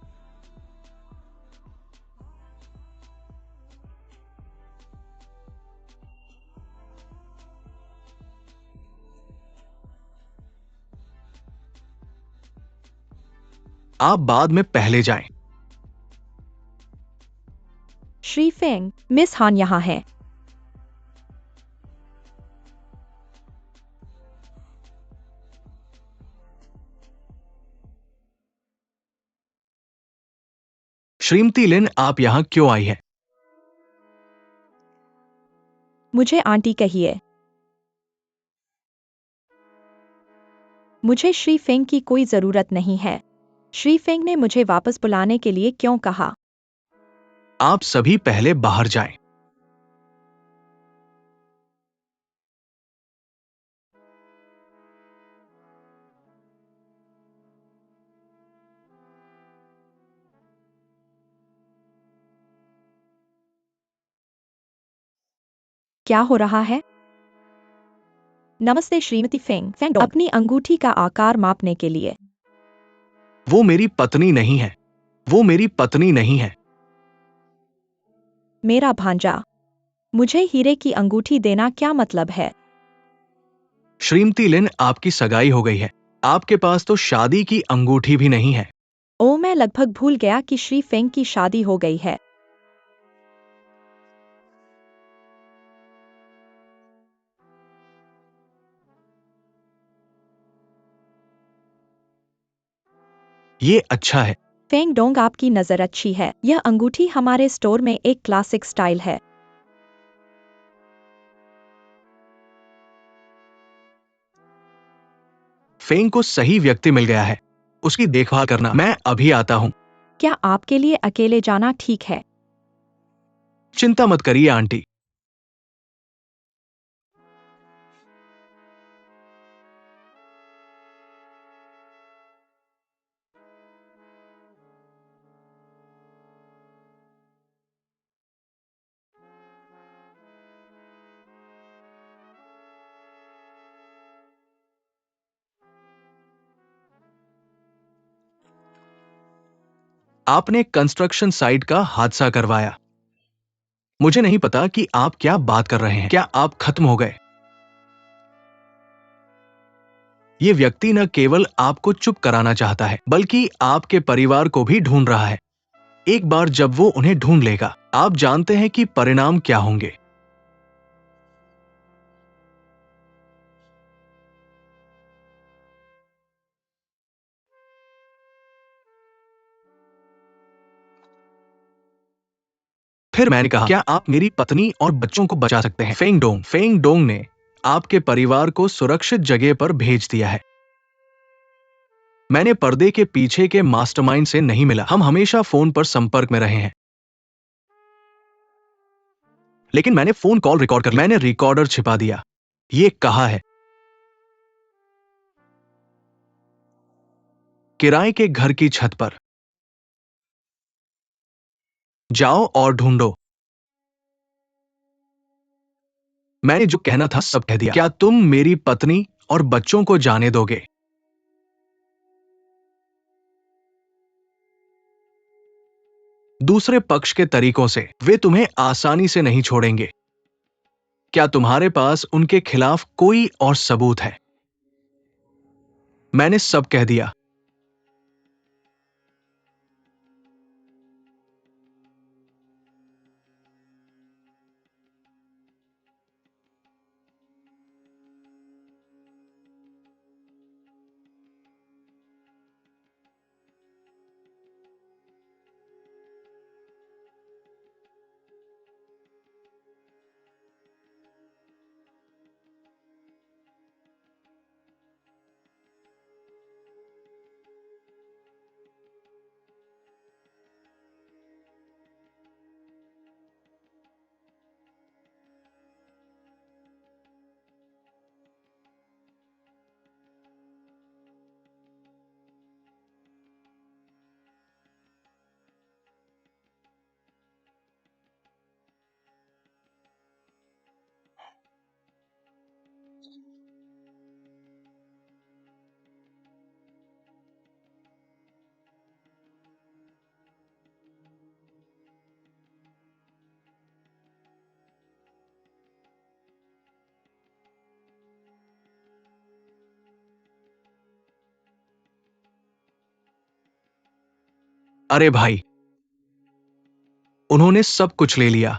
आप बाद में पहले जाएं। श्री फेंग, मिस हान यहाँ है। श्रीमती लिन, आप यहां क्यों आई हैं? मुझे आंटी कहिए। मुझे श्री फेंग की कोई जरूरत नहीं है। श्री फेंग ने मुझे वापस बुलाने के लिए क्यों कहा? आप सभी पहले बाहर जाएं। क्या हो रहा है? नमस्ते श्रीमती फेंग। फेंग अपनी अंगूठी का आकार मापने के लिए। वो मेरी पत्नी नहीं है। वो मेरी पत्नी नहीं है। मेरा भांजा। मुझे हीरे की अंगूठी देना क्या मतलब है? श्रीमती लिन, आपकी सगाई हो गई है। आपके पास तो शादी की अंगूठी भी नहीं है। ओ, मैं लगभग भूल गया कि श्री फेंग की शादी हो गई है। ये अच्छा है। फेंग डोंग, आपकी नजर अच्छी है। यह अंगूठी हमारे स्टोर में एक क्लासिक स्टाइल है। फेंग को सही व्यक्ति मिल गया है। उसकी देखभाल करना। मैं अभी आता हूँ। क्या आपके लिए अकेले जाना ठीक है? चिंता मत करिए आंटी। आपने कंस्ट्रक्शन साइट का हादसा करवाया। मुझे नहीं पता कि आप क्या बात कर रहे हैं। क्या आप खत्म हो गए? ये व्यक्ति न केवल आपको चुप कराना चाहता है, बल्कि आपके परिवार को भी ढूंढ रहा है। एक बार जब वो उन्हें ढूंढ लेगा, आप जानते हैं कि परिणाम क्या होंगे। फिर मैंने कहा, क्या आप मेरी पत्नी और बच्चों को बचा सकते हैं? फेंग डोंग ने आपके परिवार को सुरक्षित जगह पर भेज दिया है। मैंने पर्दे के पीछे के मास्टरमाइंड से नहीं मिला। हम हमेशा फोन पर संपर्क में रहे हैं, लेकिन मैंने फोन कॉल रिकॉर्ड कर ली। मैंने रिकॉर्डर छिपा दिया। ये कहा है, किराए के घर की छत पर जाओ और ढूंढो। मैंने जो कहना था सब कह दिया। क्या तुम मेरी पत्नी और बच्चों को जाने दोगे? दूसरे पक्ष के तरीकों से वे तुम्हें आसानी से नहीं छोड़ेंगे। क्या तुम्हारे पास उनके खिलाफ कोई और सबूत है? मैंने सब कह दिया। अरे भाई, उन्होंने सब कुछ ले लिया।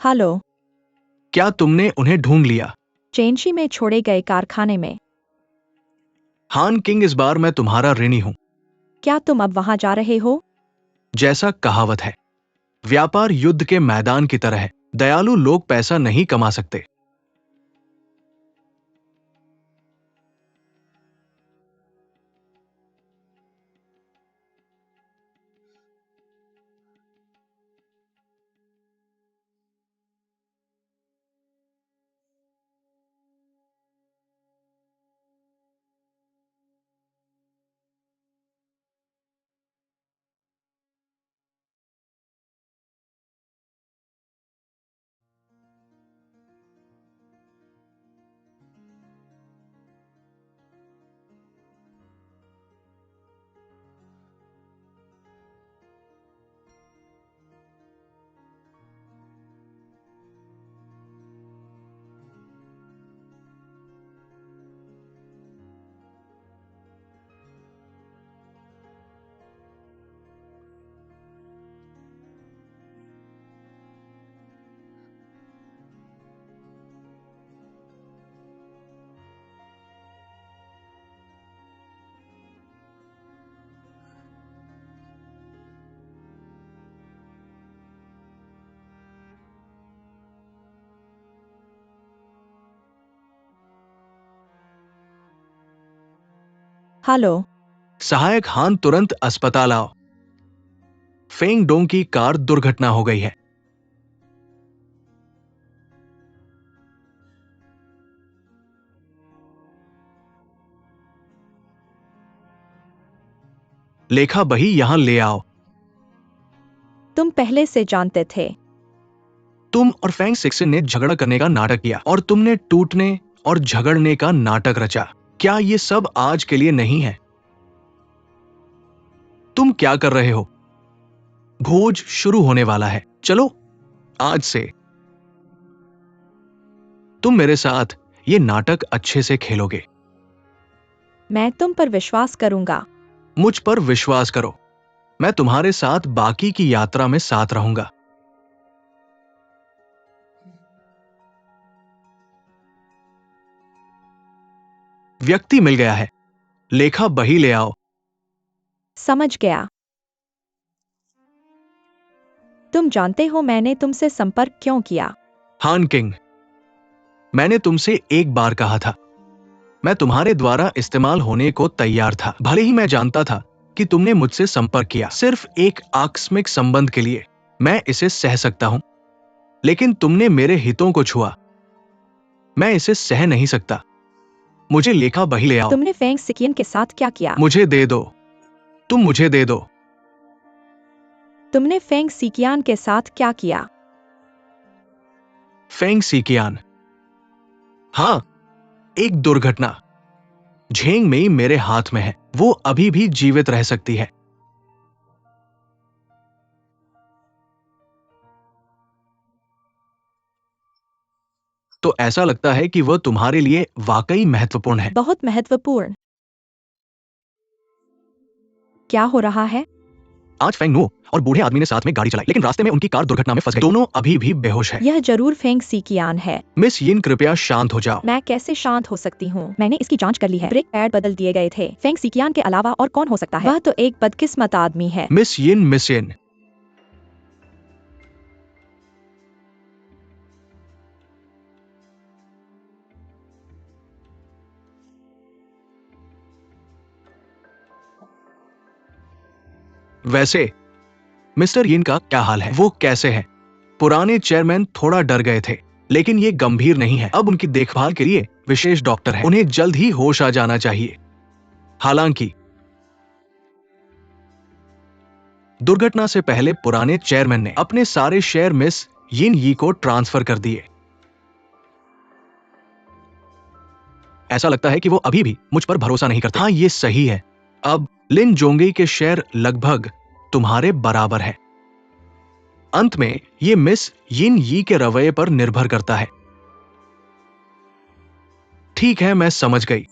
हेलो। क्या तुमने उन्हें ढूंढ लिया? चेंशी में छोड़े गए कारखाने में। हान किंग, इस बार मैं तुम्हारा ऋणी हूं। क्या तुम अब वहां जा रहे हो? जैसा कहावत है, व्यापार युद्ध के मैदान की तरह है। दयालु लोग पैसा नहीं कमा सकते। हेलो। सहायक हान, तुरंत अस्पताल आओ। फेंग डोंग की कार दुर्घटना हो गई है। लेखा बही यहां ले आओ। तुम पहले से जानते थे। तुम और फेंग सिक्सन ने झगड़ा करने का नाटक किया और तुमने टूटने और झगड़ने का नाटक रचा। क्या ये सब आज के लिए नहीं है? तुम क्या कर रहे हो? भोज शुरू होने वाला है। चलो आज से तुम मेरे साथ ये नाटक अच्छे से खेलोगे। मैं तुम पर विश्वास करूंगा। मुझ पर विश्वास करो। मैं तुम्हारे साथ बाकी की यात्रा में साथ रहूंगा। व्यक्ति मिल गया है। लेखा बही ले आओ। समझ गया। तुम जानते हो मैंने तुमसे संपर्क क्यों किया? हान किंग, मैंने तुमसे एक बार कहा था, मैं तुम्हारे द्वारा इस्तेमाल होने को तैयार था। भले ही मैं जानता था कि तुमने मुझसे संपर्क किया सिर्फ एक आकस्मिक संबंध के लिए। मैं इसे सह सकता हूं, लेकिन तुमने मेरे हितों को छुआ। मैं इसे सह नहीं सकता। मुझे लेखा बही ले आओ। तुमने फेंग सिकियन के साथ क्या किया? मुझे दे दो। तुम मुझे दे दो। तुमने फेंग सिकियान के साथ क्या किया? फेंग सीकियान। हाँ, एक दुर्घटना। झेंग मेई मेरे हाथ में है। वो अभी भी जीवित रह सकती है। तो ऐसा लगता है कि वह तुम्हारे लिए वाकई महत्वपूर्ण है। बहुत महत्वपूर्ण। क्या हो रहा है? आज फेंग नो और बूढ़े आदमी ने साथ में गाड़ी चलाई, लेकिन रास्ते में उनकी कार दुर्घटना में फंस गई। दोनों अभी भी बेहोश है। यह जरूर फेंग सिकियान है। मिस यिन, कृपया शांत हो जाओ। मैं कैसे शांत हो सकती हूँ? मैंने इसकी जांच कर ली है। ब्रेक पैड बदल दिए गए थे। फेंग सिकियान के अलावा और कौन हो सकता है? वह तो एक बदकिस्मत आदमी है। मिस यिन, मिस यिन। वैसे मिस्टर यिन का क्या हाल है? वो कैसे हैं? पुराने चेयरमैन थोड़ा डर गए थे, लेकिन ये गंभीर नहीं है। अब उनकी देखभाल के लिए विशेष डॉक्टर है। उन्हें जल्द ही होश आ जाना चाहिए। हालांकि दुर्घटना से पहले पुराने चेयरमैन ने अपने सारे शेयर मिस यिन यी को ट्रांसफर कर दिए। ऐसा लगता है कि वो अभी भी मुझ पर भरोसा नहीं करते। हाँ, ये सही है। अब लिन जोंगी के शेयर लगभग तुम्हारे बराबर है। अंत में ये मिस यिन यी के रवैये पर निर्भर करता है। ठीक है, मैं समझ गई।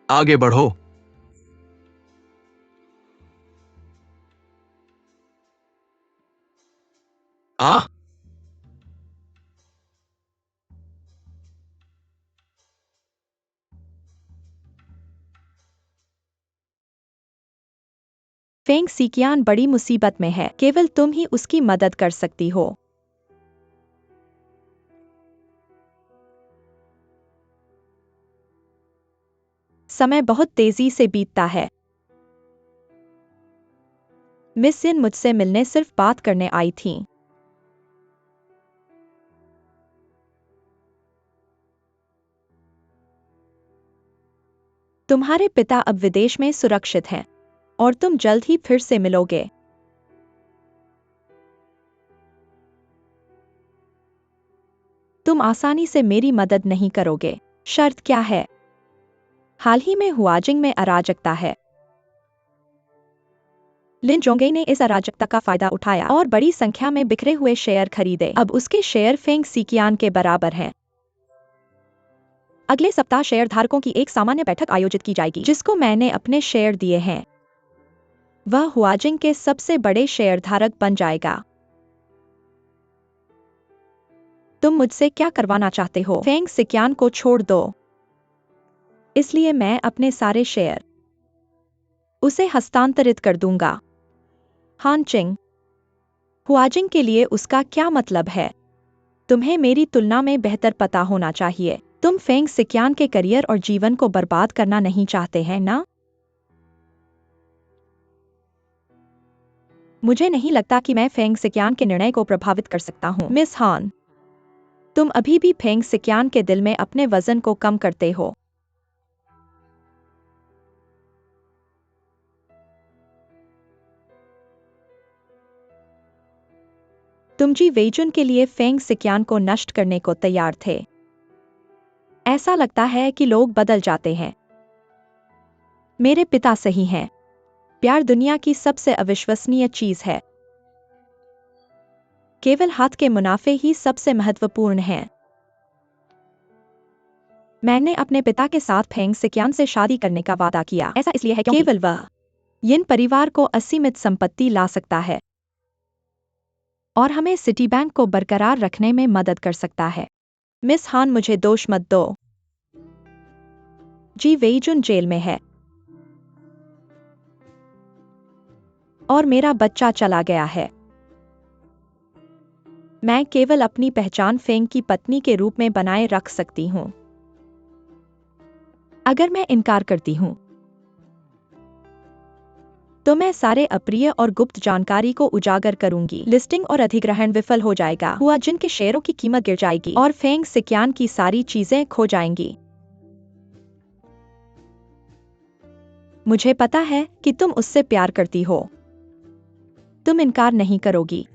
आगे बढ़ो। आ फेंग सिकियान बड़ी मुसीबत में है, केवल तुम ही उसकी मदद कर सकती हो। समय बहुत तेजी से बीतता है। मिस सिन मुझसे मिलने सिर्फ बात करने आई थीं। तुम्हारे पिता अब विदेश में सुरक्षित हैं और तुम जल्द ही फिर से मिलोगे। तुम आसानी से मेरी मदद नहीं करोगे। शर्त क्या है? हाल ही में हुआजिंग में अराजकता है। लिन जोंगे ने इस अराजकता का फायदा उठाया और बड़ी संख्या में बिखरे हुए शेयर खरीदे। अब उसके शेयर फेंग सिकियान के बराबर हैं। अगले सप्ताह शेयर धारकों की एक सामान्य बैठक आयोजित की जाएगी, जिसको मैंने अपने शेयर दिए हैं। वह हुआजिंग के सबसे बड़े शेयर धारक बन जाएगा। तुम मुझसे क्या करवाना चाहते हो? फेंग सिकियान को छोड़ दो। इसलिए मैं अपने सारे शेयर उसे हस्तांतरित कर दूंगा। हानचिंग, हुआजिंग के लिए उसका क्या मतलब है? तुम्हें मेरी तुलना में बेहतर पता होना चाहिए। तुम फेंग सिकियान के करियर और जीवन को बर्बाद करना नहीं चाहते हैं ना? मुझे नहीं लगता कि मैं फेंग सिकियान के निर्णय को प्रभावित कर सकता हूँ। मिस हान, तुम अभी भी फेंग सिकियान के दिल में अपने वजन को कम करते हो। तुम जी वेजुन के लिए फेंग सिकियान को नष्ट करने को तैयार थे। ऐसा लगता है कि लोग बदल जाते हैं। मेरे पिता सही हैं। प्यार दुनिया की सबसे अविश्वसनीय चीज है। केवल हाथ के मुनाफे ही सबसे महत्वपूर्ण हैं। मैंने अपने पिता के साथ फेंग सिकियान से शादी करने का वादा किया। ऐसा इसलिए है क्योंकि केवल वह यिन परिवार को असीमित संपत्ति ला सकता है और हमें सिटी बैंक को बरकरार रखने में मदद कर सकता है। मिस हान, मुझे दोष मत दो। जी वेइजुन जेल में है और मेरा बच्चा चला गया है। मैं केवल अपनी पहचान फेंग की पत्नी के रूप में बनाए रख सकती हूँ। अगर मैं इनकार करती हूँ तो मैं सारे अप्रिय और गुप्त जानकारी को उजागर करूंगी। लिस्टिंग और अधिग्रहण विफल हो जाएगा। हुआजिन के शेयरों की कीमत गिर जाएगी और फेंग सिकियान की सारी चीजें खो जाएंगी। मुझे पता है कि तुम उससे प्यार करती हो। तुम इनकार नहीं करोगी।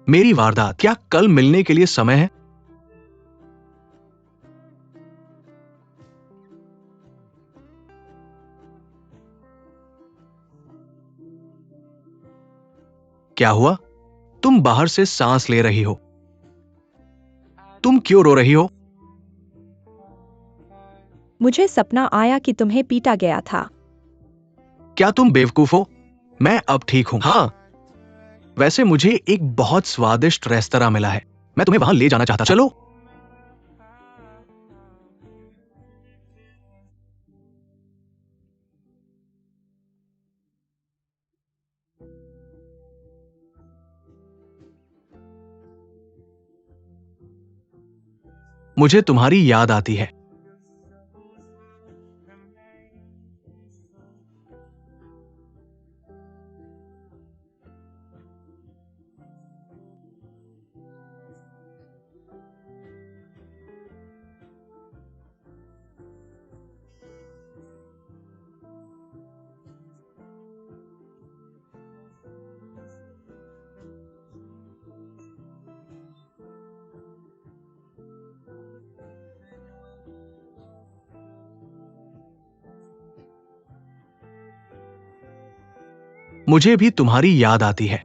मेरी वारदात, क्या कल मिलने के लिए समय है? क्या हुआ? तुम बाहर से सांस ले रही हो। तुम क्यों रो रही हो? मुझे सपना आया कि तुम्हें पीटा गया था। क्या तुम बेवकूफ हो? मैं अब ठीक हूं। हाँ, वैसे मुझे एक बहुत स्वादिष्ट रेस्तरां मिला है। मैं तुम्हें वहां ले जाना चाहता था। चलो। मुझे तुम्हारी याद आती है। मुझे भी तुम्हारी याद आती है।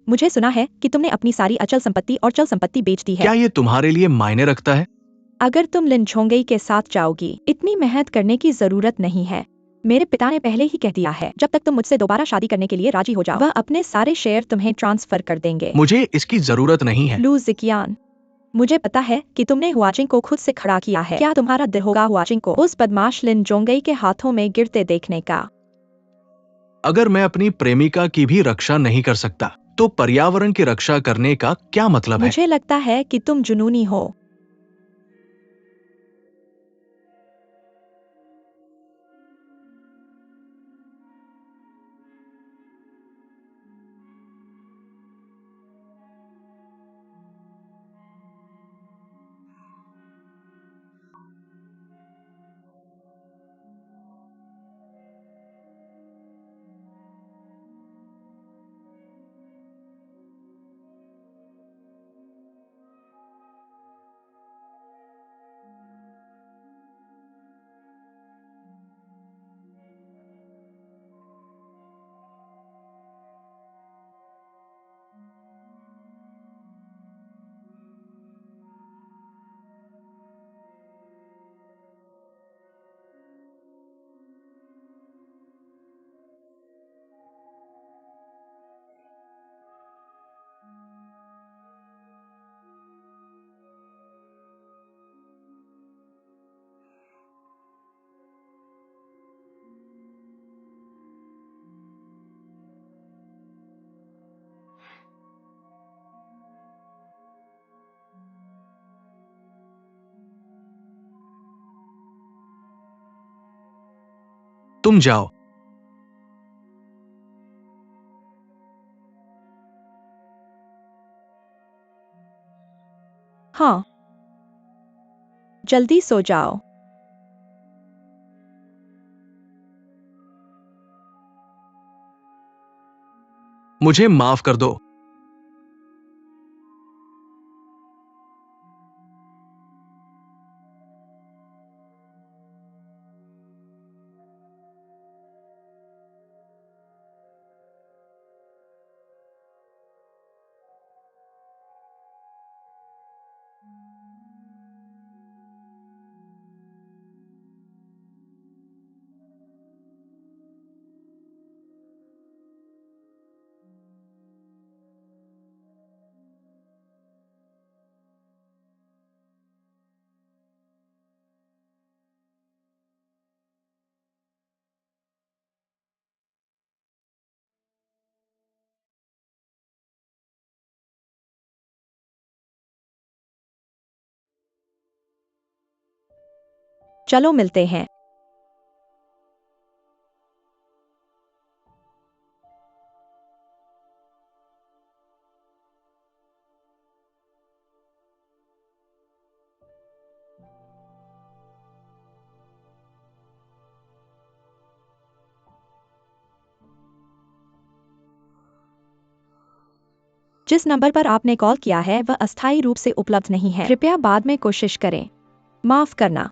मुझे सुना है कि तुमने अपनी सारी अचल संपत्ति और चल संपत्ति बेच दी है। क्या ये तुम्हारे लिए मायने रखता है? अगर तुम लिन झोंगई के साथ जाओगी, इतनी मेहनत करने की जरूरत नहीं है। मेरे पिता ने पहले ही कह दिया है, जब तक तुम मुझसे दोबारा शादी करने के लिए राजी हो जाओ, वह अपने सारे शेयर तुम्हें ट्रांसफर कर देंगे। मुझे इसकी जरूरत नहीं है। लू जिकियान, मुझे पता है कि तुमने हुआजिंग को खुद से खड़ा किया है। क्या तुम्हारा दिल होगा हुआजिंग को उस बदमाश लिन झोंगई के हाथों में गिरते देखने का? अगर मैं अपनी प्रेमिका की भी रक्षा नहीं कर सकता, तो पर्यावरण की रक्षा करने का क्या मतलब है? मुझे लगता है कि तुम जुनूनी हो। तुम जाओ। हाँ, जल्दी सो जाओ। मुझे माफ कर दो। चलो मिलते हैं। जिस नंबर पर आपने कॉल किया है वह अस्थायी रूप से उपलब्ध नहीं है, कृपया बाद में कोशिश करें। माफ करना।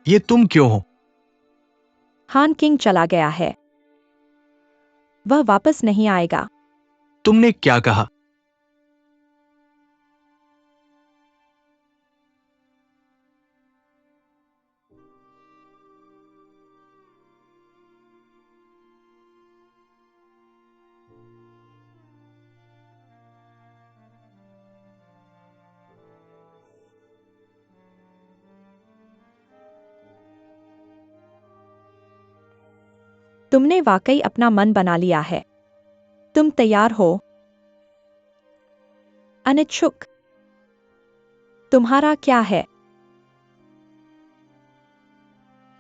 ये तुम क्यों हो? हान किंग चला गया है। वह वापस नहीं आएगा। तुमने क्या कहा? तुमने वाकई अपना मन बना लिया है। तुम तैयार हो? अनिच्छुक। तुम्हारा क्या है?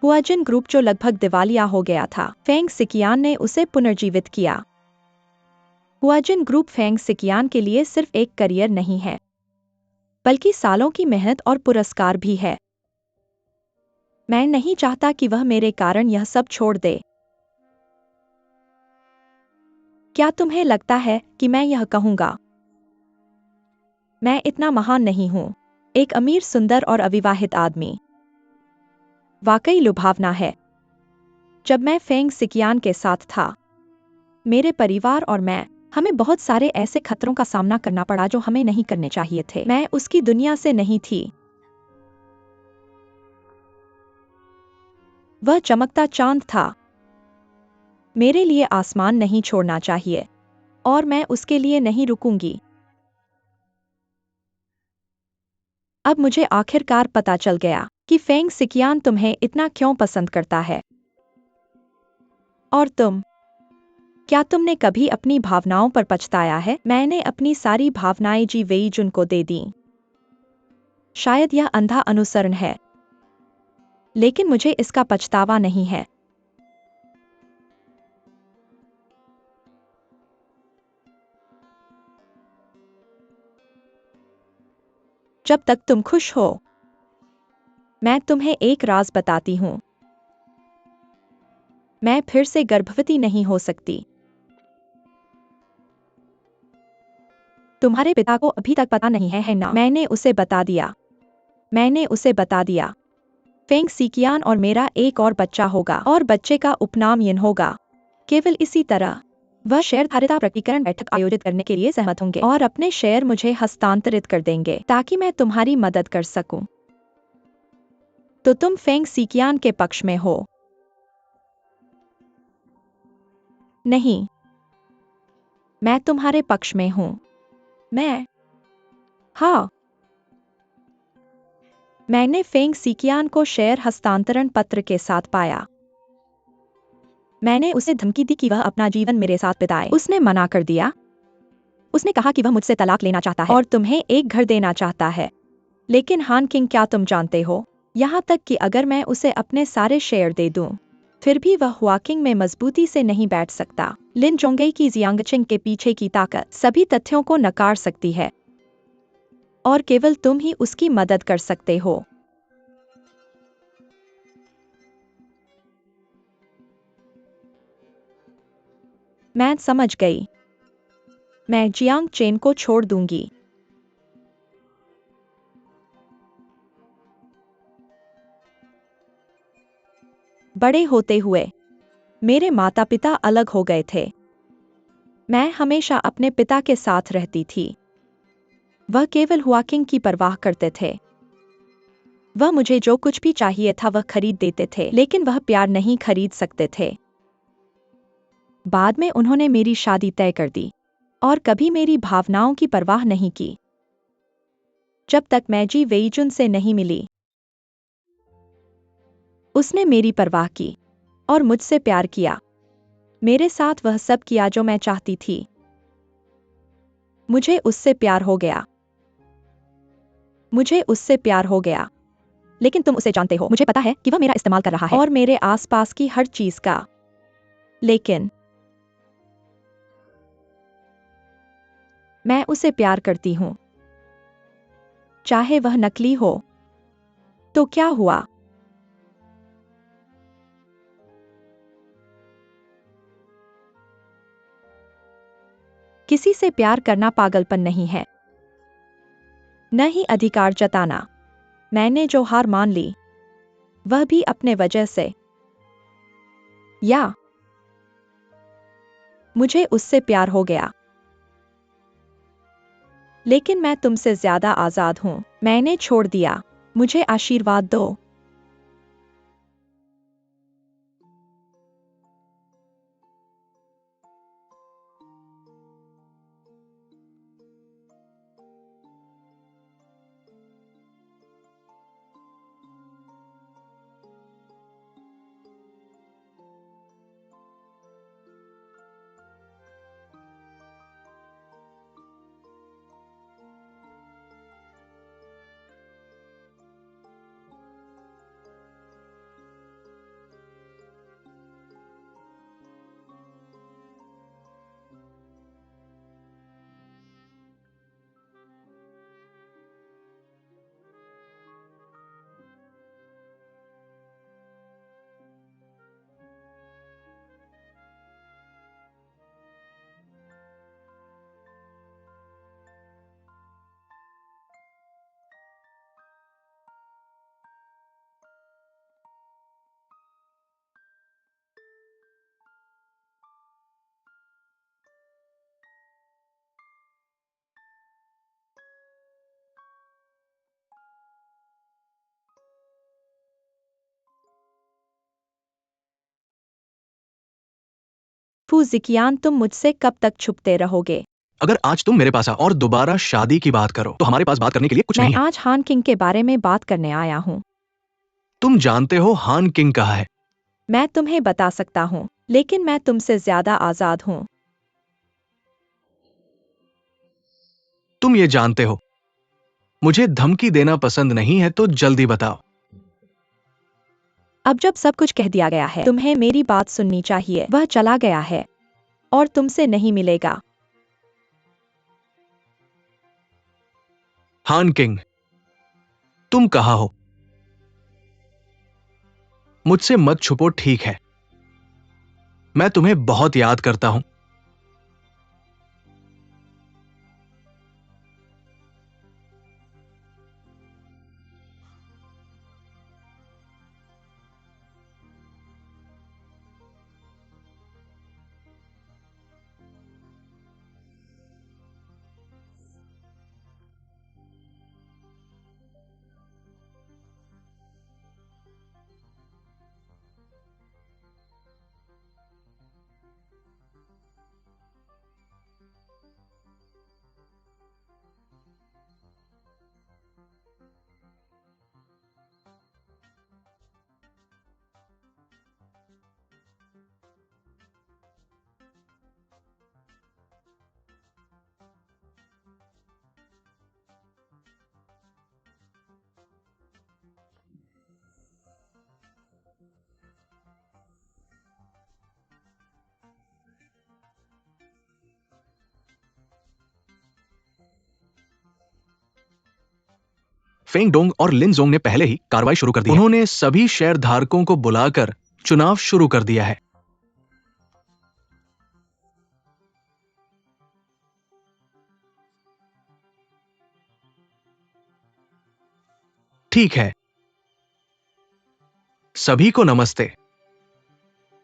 हुआजिन ग्रुप जो लगभग दिवालिया हो गया था, फेंग सिकियान ने उसे पुनर्जीवित किया। हुआजिन ग्रुप फेंग सिकियान के लिए सिर्फ एक करियर नहीं है, बल्कि सालों की मेहनत और पुरस्कार भी है। मैं नहीं चाहता कि वह मेरे कारण यह सब छोड़ दे। क्या तुम्हें लगता है कि मैं यह कहूंगा? मैं इतना महान नहीं हूं। एक अमीर, सुंदर और अविवाहित आदमी। वाकई लुभावना है। जब मैं फेंग सिकियान के साथ था, मेरे परिवार और मैं, हमें बहुत सारे ऐसे खतरों का सामना करना पड़ा जो हमें नहीं करने चाहिए थे। मैं उसकी दुनिया से नहीं थी। वह चमकता चांद था। मेरे लिए आसमान नहीं छोड़ना चाहिए, और मैं उसके लिए नहीं रुकूंगी। अब मुझे आखिरकार पता चल गया कि फेंग सिकियान तुम्हें इतना क्यों पसंद करता है। और तुम, क्या तुमने कभी अपनी भावनाओं पर पछताया है? मैंने अपनी सारी भावनाएं जी वेई जुन को दे दी। शायद यह अंधा अनुसरण है, लेकिन मुझे इसका पछतावा नहीं है। जब तक तुम खुश हो। मैं तुम्हें एक राज बताती हूं। मैं फिर से गर्भवती नहीं हो सकती। तुम्हारे पिता को अभी तक पता नहीं है ना? मैंने उसे बता दिया। मैंने उसे बता दिया। फेंग सिकियान और मेरा एक और बच्चा होगा, और बच्चे का उपनाम यिन होगा। केवल इसी तरह वह शेयरधारिता प्रकटीकरण बैठक आयोजित करने के लिए सहमत होंगे और अपने शेयर मुझे हस्तांतरित कर देंगे ताकि मैं तुम्हारी मदद कर सकूं। तो तुम फेंग सिकियान के पक्ष में हो? नहीं, मैं तुम्हारे पक्ष में हूं। मैं, हाँ, मैंने फेंग सिकियान को शेयर हस्तांतरण पत्र के साथ पाया। मैंने उसे धमकी दी कि वह अपना जीवन मेरे साथ बिताए। उसने मना कर दिया। उसने कहा कि वह मुझसे तलाक लेना चाहता है और तुम्हें एक घर देना चाहता है। लेकिन हान किंग, क्या तुम जानते हो, यहाँ तक कि अगर मैं उसे अपने सारे शेयर दे दूं, फिर भी वह हुआकिंग में मजबूती से नहीं बैठ सकता। लिन जोंगई की जियांगचिंग के पीछे की ताकत सभी तथ्यों को नकार सकती है, और केवल तुम ही उसकी मदद कर सकते हो। मैं समझ गई। मैं जियांग चेन को छोड़ दूंगी। बड़े होते हुए मेरे माता पिता अलग हो गए थे। मैं हमेशा अपने पिता के साथ रहती थी। वह केवल हुआकिंग की परवाह करते थे। वह मुझे जो कुछ भी चाहिए था वह खरीद देते थे, लेकिन वह प्यार नहीं खरीद सकते थे। बाद में उन्होंने मेरी शादी तय कर दी और कभी मेरी भावनाओं की परवाह नहीं की। जब तक मैं जी वेईजुन से नहीं मिली, उसने मेरी परवाह की और मुझसे प्यार किया। मेरे साथ वह सब किया जो मैं चाहती थी। मुझे उससे प्यार हो गया। मुझे उससे प्यार हो गया। लेकिन तुम उसे जानते हो। मुझे पता है कि वह मेरा इस्तेमाल कर रहा है और मेरे आसपास की हर चीज का। लेकिन मैं उसे प्यार करती हूं, चाहे वह नकली हो। तो क्या हुआ? किसी से प्यार करना पागलपन नहीं है, न ही अधिकार जताना। मैंने जो हार मान ली, वह भी अपने वजह से, या मुझे उससे प्यार हो गया। लेकिन मैं तुमसे ज्यादा आजाद हूं। मैंने छोड़ दिया। मुझे आशीर्वाद दो। फू जिकियान, तुम मुझसे कब तक छुपते रहोगे? अगर आज तुम मेरे पास आओ और दोबारा शादी की बात करो तो हमारे पास बात करने के लिए कुछ मैं नहीं है। आज हान किंग के बारे में बात करने आया हूँ। तुम जानते हो हान किंग कहाँ है? मैं तुम्हें बता सकता हूँ, लेकिन मैं तुमसे ज्यादा आजाद हूँ। तुम ये जानते हो मुझे धमकी देना पसंद नहीं है, तो जल्दी बताओ। अब जब सब कुछ कह दिया गया है, तुम्हें मेरी बात सुननी चाहिए। वह चला गया है और तुमसे नहीं मिलेगा। हान किंग, तुम कहाँ हो? मुझसे मत छुपो, ठीक है? मैं तुम्हें बहुत याद करता हूं। फेंग डोंग और लिन जोंग ने पहले ही कार्रवाई शुरू कर दी है। उन्होंने सभी शेयर धारकों को बुलाकर चुनाव शुरू कर दिया है। ठीक है, सभी को नमस्ते।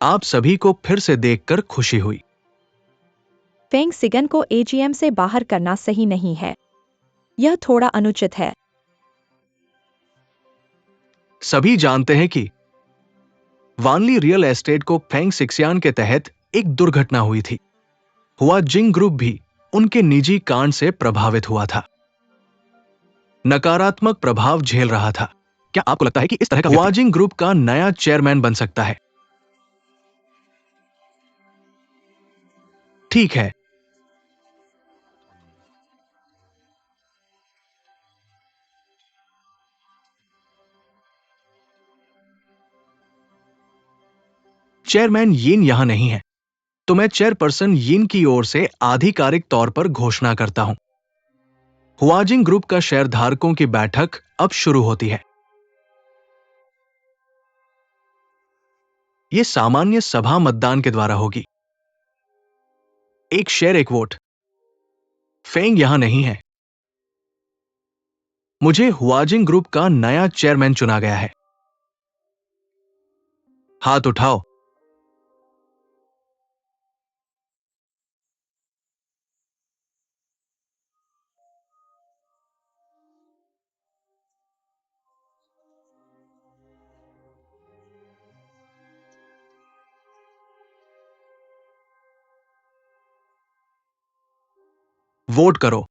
आप सभी को फिर से देखकर खुशी हुई। फेंग सिगन को एजीएम से बाहर करना सही नहीं है। यह थोड़ा अनुचित है। सभी जानते हैं कि वानली रियल एस्टेट को फेंग सिक्सियान के तहत एक दुर्घटना हुई थी। हुआ जिंग ग्रुप भी उनके निजी कांड से प्रभावित हुआ था, नकारात्मक प्रभाव झेल रहा था। क्या आपको लगता है कि इस तरह का हुआजिंग ग्रुप का नया चेयरमैन बन सकता है? ठीक है, चेयरमैन यिन यहां नहीं है, तो मैं चेयरपर्सन यिन की ओर से आधिकारिक तौर पर घोषणा करता हूं। हुआजिंग ग्रुप का शेयरधारकों की बैठक अब शुरू होती है। यह सामान्य सभा मतदान के द्वारा होगी। एक शेयर एक वोट। फेंग यहां नहीं है। मुझे हुआजिंग ग्रुप का नया चेयरमैन चुना गया है। हाथ उठाओ। वोट करो।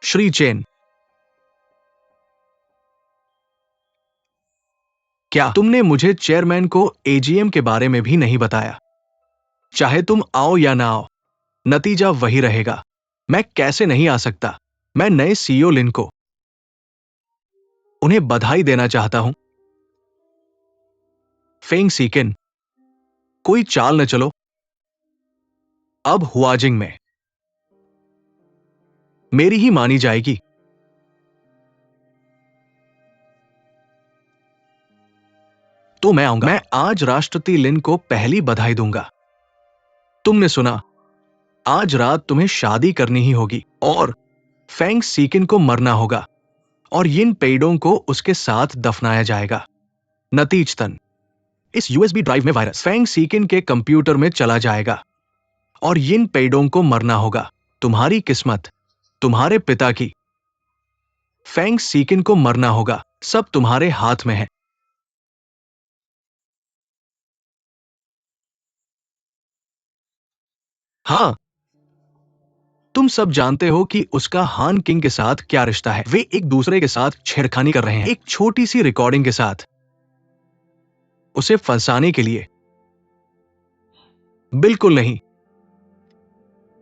श्री चेन, क्या तुमने मुझे चेयरमैन को एजीएम के बारे में भी नहीं बताया? चाहे तुम आओ या ना आओ, नतीजा वही रहेगा। मैं कैसे नहीं आ सकता? मैं नए सीईओ लिन को उन्हें बधाई देना चाहता हूं। फेंग सीकिन, कोई चाल न चलो। अब हुआजिंग में मेरी ही मानी जाएगी। तो मैं आऊंगा। मैं आज राष्ट्रपति लिन को पहली बधाई दूंगा। तुमने सुना, आज रात तुम्हें शादी करनी ही होगी और फेंग सीकिन को मरना होगा और यिन पेइडोंग को उसके साथ दफनाया जाएगा। नतीजतन इस यूएसबी ड्राइव में वायरस फेंग सीकिन के कंप्यूटर में चला जाएगा और यिन पेइडोंग को मरना होगा। तुम्हारी किस्मत तुम्हारे पिता की, फेंग सीकिन को मरना होगा। सब तुम्हारे हाथ में है। हाँ, तुम सब जानते हो कि उसका हान किंग के साथ क्या रिश्ता है। वे एक दूसरे के साथ छेड़खानी कर रहे हैं एक छोटी सी रिकॉर्डिंग के साथ, उसे फंसाने के लिए। बिल्कुल नहीं।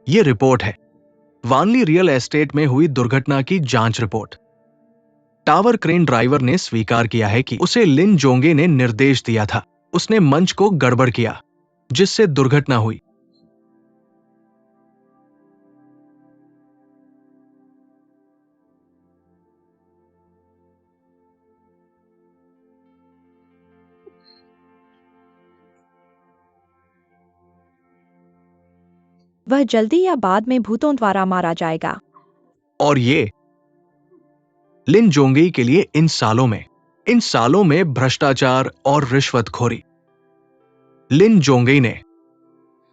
यह रिपोर्ट है वानली रियल एस्टेट में हुई दुर्घटना की जांच रिपोर्ट। टावर क्रेन ड्राइवर ने स्वीकार किया है कि उसे लिन जोंगे ने निर्देश दिया था। उसने मंच को गड़बड़ किया जिससे दुर्घटना हुई। वह जल्दी या बाद में भूतों द्वारा मारा जाएगा। और ये लिन जोंगई के लिए इन सालों में भ्रष्टाचार और रिश्वतखोरी। लिन जोंगई ने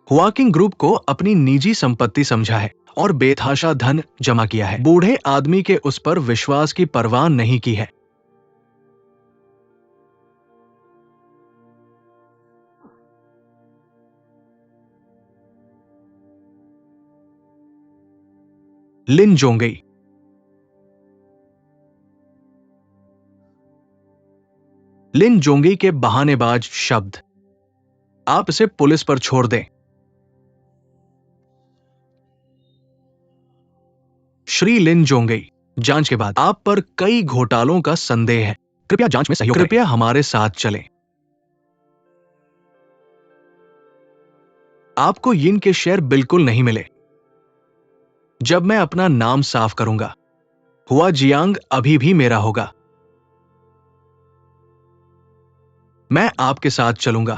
हुआकिंग ग्रुप को अपनी निजी संपत्ति समझा है और बेतहाशा धन जमा किया है। बूढ़े आदमी के उस पर विश्वास की परवाह नहीं की है। लिन जोंगई लिन जोंगी के बहानेबाज शब्द। आप इसे पुलिस पर छोड़ दें। श्री लिन जोंगई, जांच के बाद आप पर कई घोटालों का संदेह है। कृपया जांच में सहयोग करें। कृपया हमारे साथ चलें। आपको यिन के शेयर बिल्कुल नहीं मिले। जब मैं अपना नाम साफ करूंगा, हुआ जियांग अभी भी मेरा होगा। मैं आपके साथ चलूंगा।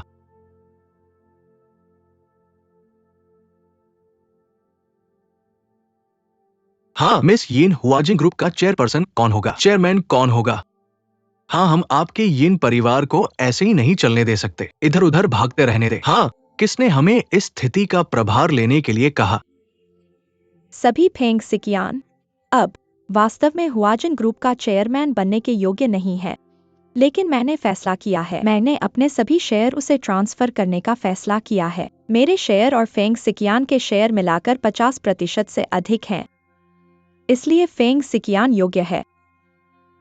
हाँ, मिस यिन हुआजिंग ग्रुप का चेयरपर्सन कौन होगा? चेयरमैन कौन होगा? हाँ, हम आपके यिन परिवार को ऐसे ही नहीं चलने दे सकते, इधर उधर भागते रहने दे। हाँ, किसने हमें इस स्थिति का प्रभार लेने के लिए कहा? सभी फेंग सिकियान अब वास्तव में हुआजिन ग्रुप का चेयरमैन बनने के योग्य नहीं है, लेकिन मैंने फैसला किया है। मैंने अपने सभी शेयर उसे ट्रांसफर करने का फैसला किया है। मेरे शेयर और फेंग सिकियान के शेयर मिलाकर 50% से अधिक हैं। इसलिए फेंग सिकियान योग्य है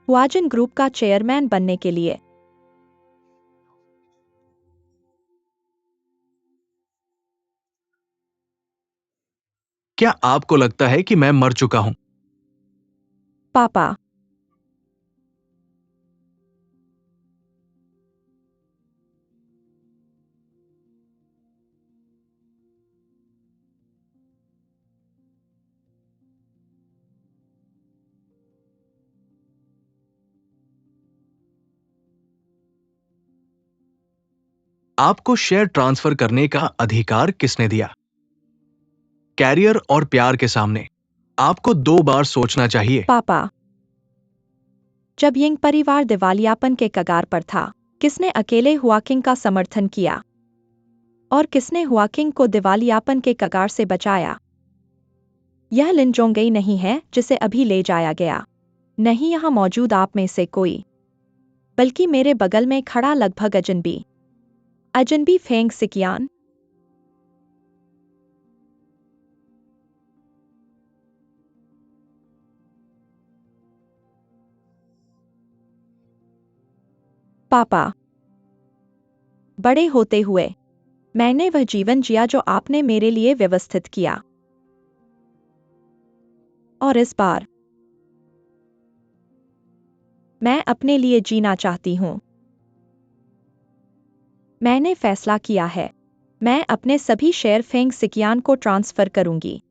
हुआजिन ग्रुप का चेयरमैन बनने के लिए। क्या आपको लगता है कि मैं मर चुका हूं? पापा, आपको शेयर ट्रांसफर करने का अधिकार किसने दिया? कैरियर और प्यार के सामने आपको 2 बार सोचना चाहिए। पापा, जब यिंग परिवार दिवालियापन के कगार पर था, किसने अकेले हुआकिंग का समर्थन किया और किसने हुआकिंग को दिवालियापन के कगार से बचाया? यह लिन जोंगई नहीं है जिसे अभी ले जाया गया, नहीं यहां मौजूद आप में से कोई, बल्कि मेरे बगल में खड़ा लगभग अजनबी फेंग सिकियान। पापा, बड़े होते हुए मैंने वह जीवन जिया जो आपने मेरे लिए व्यवस्थित किया, और इस बार मैं अपने लिए जीना चाहती हूं। मैंने फैसला किया है, मैं अपने सभी शेयर फेंग सिकियान को ट्रांसफर करूंगी।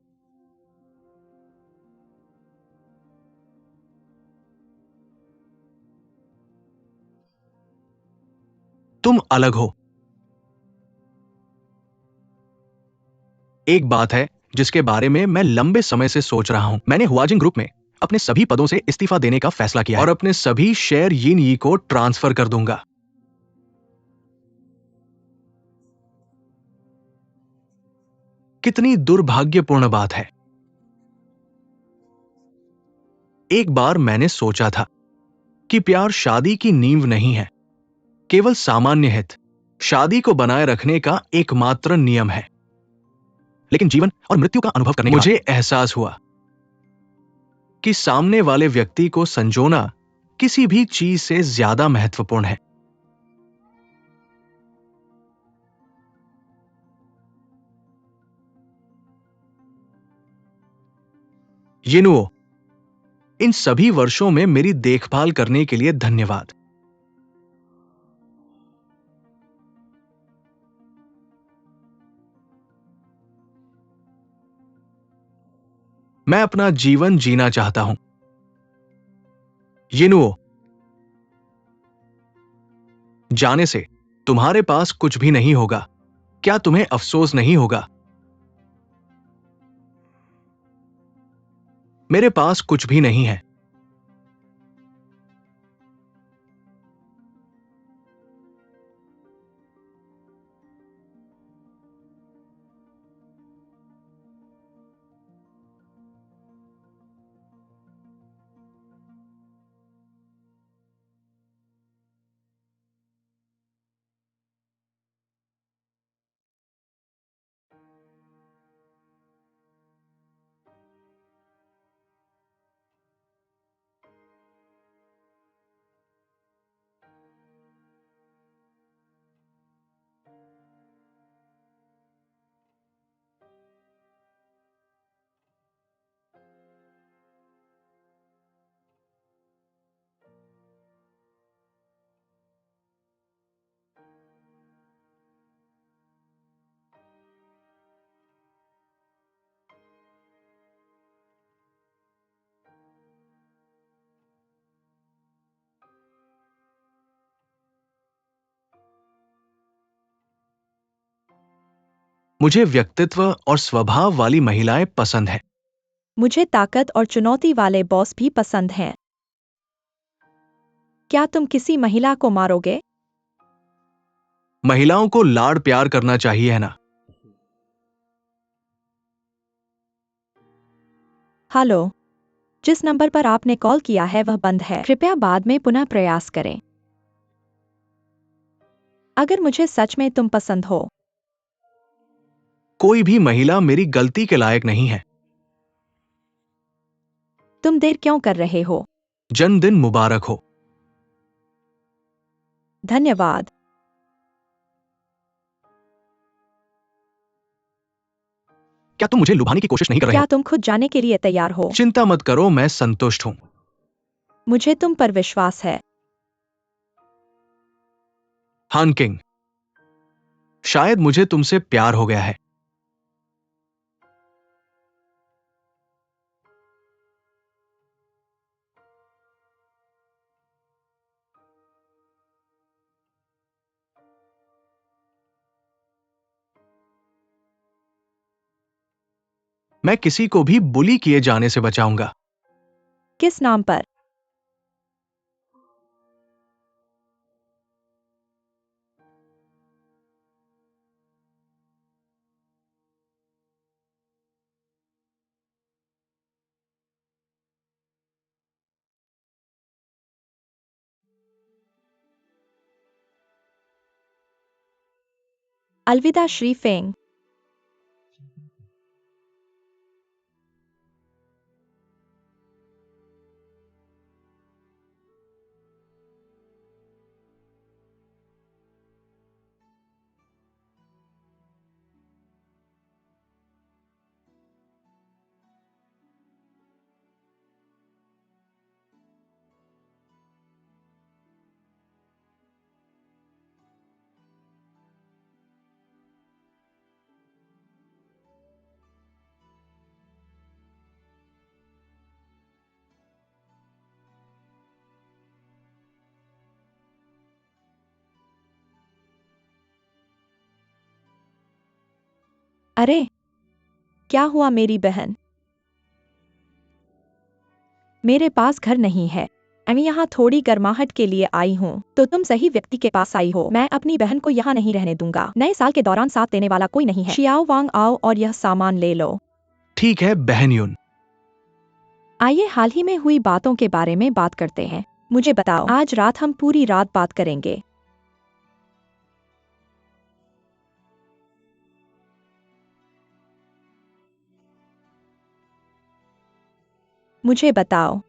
तुम अलग हो। एक बात है जिसके बारे में मैं लंबे समय से सोच रहा हूं। मैंने हुआजिंग ग्रुप में अपने सभी पदों से इस्तीफा देने का फैसला किया और अपने सभी शेयर यिन यी को ट्रांसफर कर दूंगा। कितनी दुर्भाग्यपूर्ण बात है। एक बार मैंने सोचा था कि प्यार शादी की नींव नहीं है, केवल सामान्य हित शादी को बनाए रखने का एकमात्र नियम है। लेकिन जीवन और मृत्यु का अनुभव करने के मुझे एहसास हुआ कि सामने वाले व्यक्ति को संजोना किसी भी चीज से ज्यादा महत्वपूर्ण है। यिनुओ, इन सभी वर्षों में मेरी देखभाल करने के लिए धन्यवाद। मैं अपना जीवन जीना चाहता हूं। यिनुओ, जाने से तुम्हारे पास कुछ भी नहीं होगा। क्या तुम्हें अफसोस नहीं होगा? मेरे पास कुछ भी नहीं है। मुझे व्यक्तित्व और स्वभाव वाली महिलाएं पसंद हैं। मुझे ताकत और चुनौती वाले बॉस भी पसंद हैं। क्या तुम किसी महिला को मारोगे? महिलाओं को लाड़ प्यार करना चाहिए, है ना? हेलो, जिस नंबर पर आपने कॉल किया है वह बंद है। कृपया बाद में पुनः प्रयास करें। अगर मुझे सच में तुम पसंद हो। कोई भी महिला मेरी गलती के लायक नहीं है। तुम देर क्यों कर रहे हो? जन्मदिन मुबारक हो। धन्यवाद। क्या तुम मुझे लुभाने की कोशिश नहीं कर रहे क्या हो? तुम खुद जाने के लिए तैयार हो? चिंता मत करो, मैं संतुष्ट हूं। मुझे तुम पर विश्वास है। हान किंग, शायद मुझे तुमसे प्यार हो गया है। मैं किसी को भी बुली किए जाने से बचाऊंगा। किस नाम पर? अलविदा श्री फेंग। अरे, क्या हुआ मेरी बहन? मेरे पास घर नहीं है। मैं यहाँ थोड़ी गर्माहट के लिए आई हूँ। तो तुम सही व्यक्ति के पास आई हो। मैं अपनी बहन को यहाँ नहीं रहने दूंगा। नए साल के दौरान साथ देने वाला कोई नहीं है। शियाओ वांग, आओ और यह सामान ले लो। ठीक है बहन युन। आइए हाल ही में हुई बातों के बारे में बात करते हैं। मुझे बताओ, आज रात हम पूरी रात बात करेंगे। मुझे बताओ,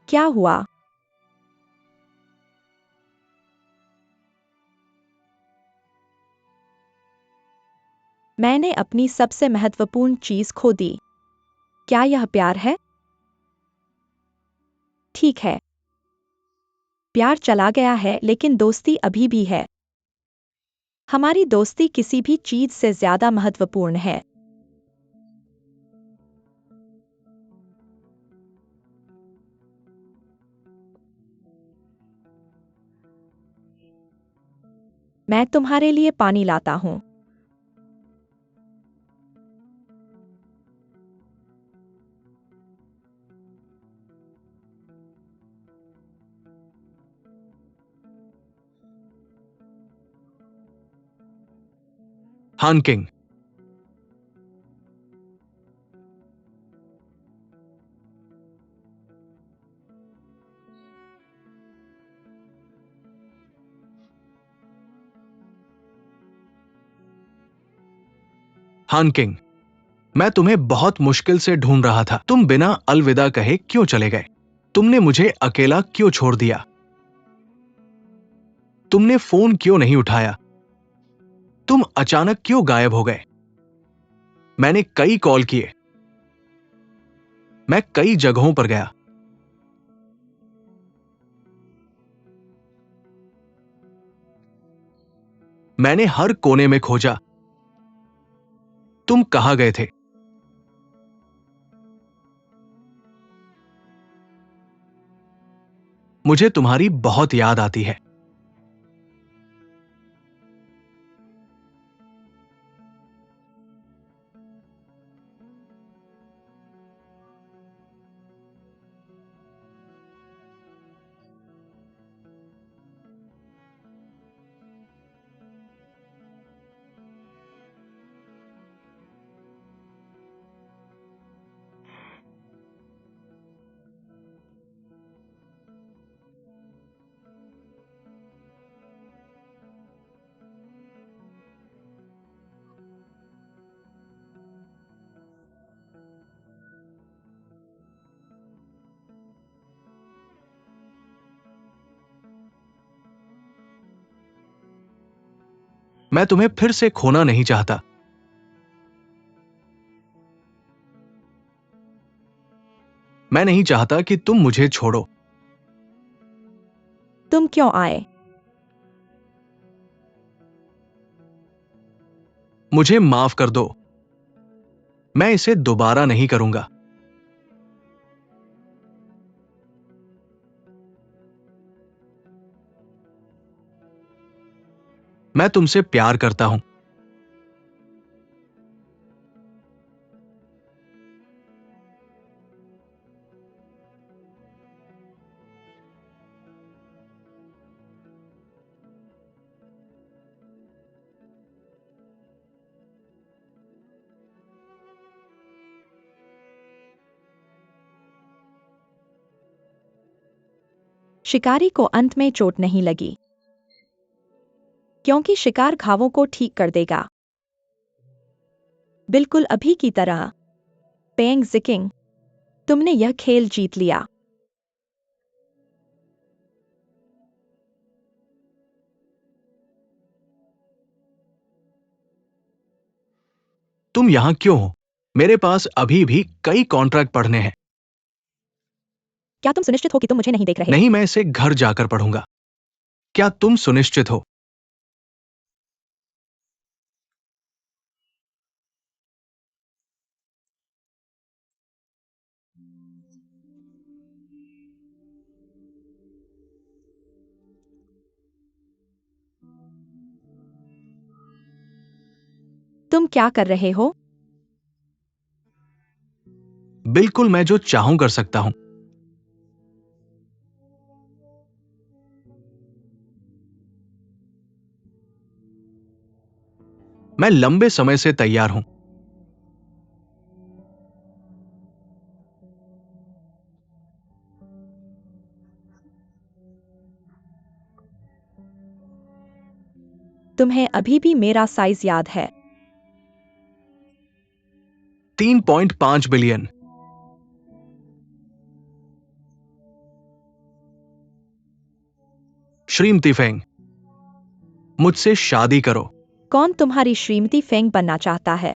क्या हुआ? मैंने अपनी सबसे महत्वपूर्ण चीज खो दी। क्या यह प्यार है? ठीक है, प्यार चला गया है लेकिन दोस्ती अभी भी है। हमारी दोस्ती किसी भी चीज से ज्यादा महत्वपूर्ण है। मैं तुम्हारे लिए पानी लाता हूँ। हान किंग। हान किंग, मैं तुम्हें बहुत मुश्किल से ढूंढ रहा था। तुम बिना अलविदा कहे क्यों चले गए? तुमने मुझे अकेला क्यों छोड़ दिया? तुमने फोन क्यों नहीं उठाया? तुम अचानक क्यों गायब हो गए? मैंने कई कॉल किए, मैं कई जगहों पर गया। मैंने हर कोने में खोजा। तुम कहां गए थे? मुझे तुम्हारी बहुत याद आती है। मैं तुम्हें फिर से खोना नहीं चाहता। मैं नहीं चाहता कि तुम मुझे छोड़ो। तुम क्यों आए? मुझे माफ कर दो। मैं इसे दोबारा नहीं करूंगा। मैं तुमसे प्यार करता हूं। शिकारी को अंत में चोट नहीं लगी, क्योंकि शिकार घावों को ठीक कर देगा, बिल्कुल अभी की तरह। पेंग जिकिंग, तुमने यह खेल जीत लिया। तुम यहां क्यों हो? मेरे पास अभी भी कई कॉन्ट्रैक्ट पढ़ने हैं। क्या तुम सुनिश्चित हो कि तुम मुझे नहीं देख रहे? नहीं, मैं इसे घर जाकर पढ़ूंगा। क्या तुम सुनिश्चित हो? तुम क्या कर रहे हो? बिल्कुल, मैं जो चाहूं कर सकता हूं। मैं लंबे समय से तैयार हूं। तुम्हें अभी भी मेरा साइज याद है? 3.5 बिलियन। श्रीमती फेंग, मुझसे शादी करो। कौन तुम्हारी श्रीमती फेंग बनना चाहता है?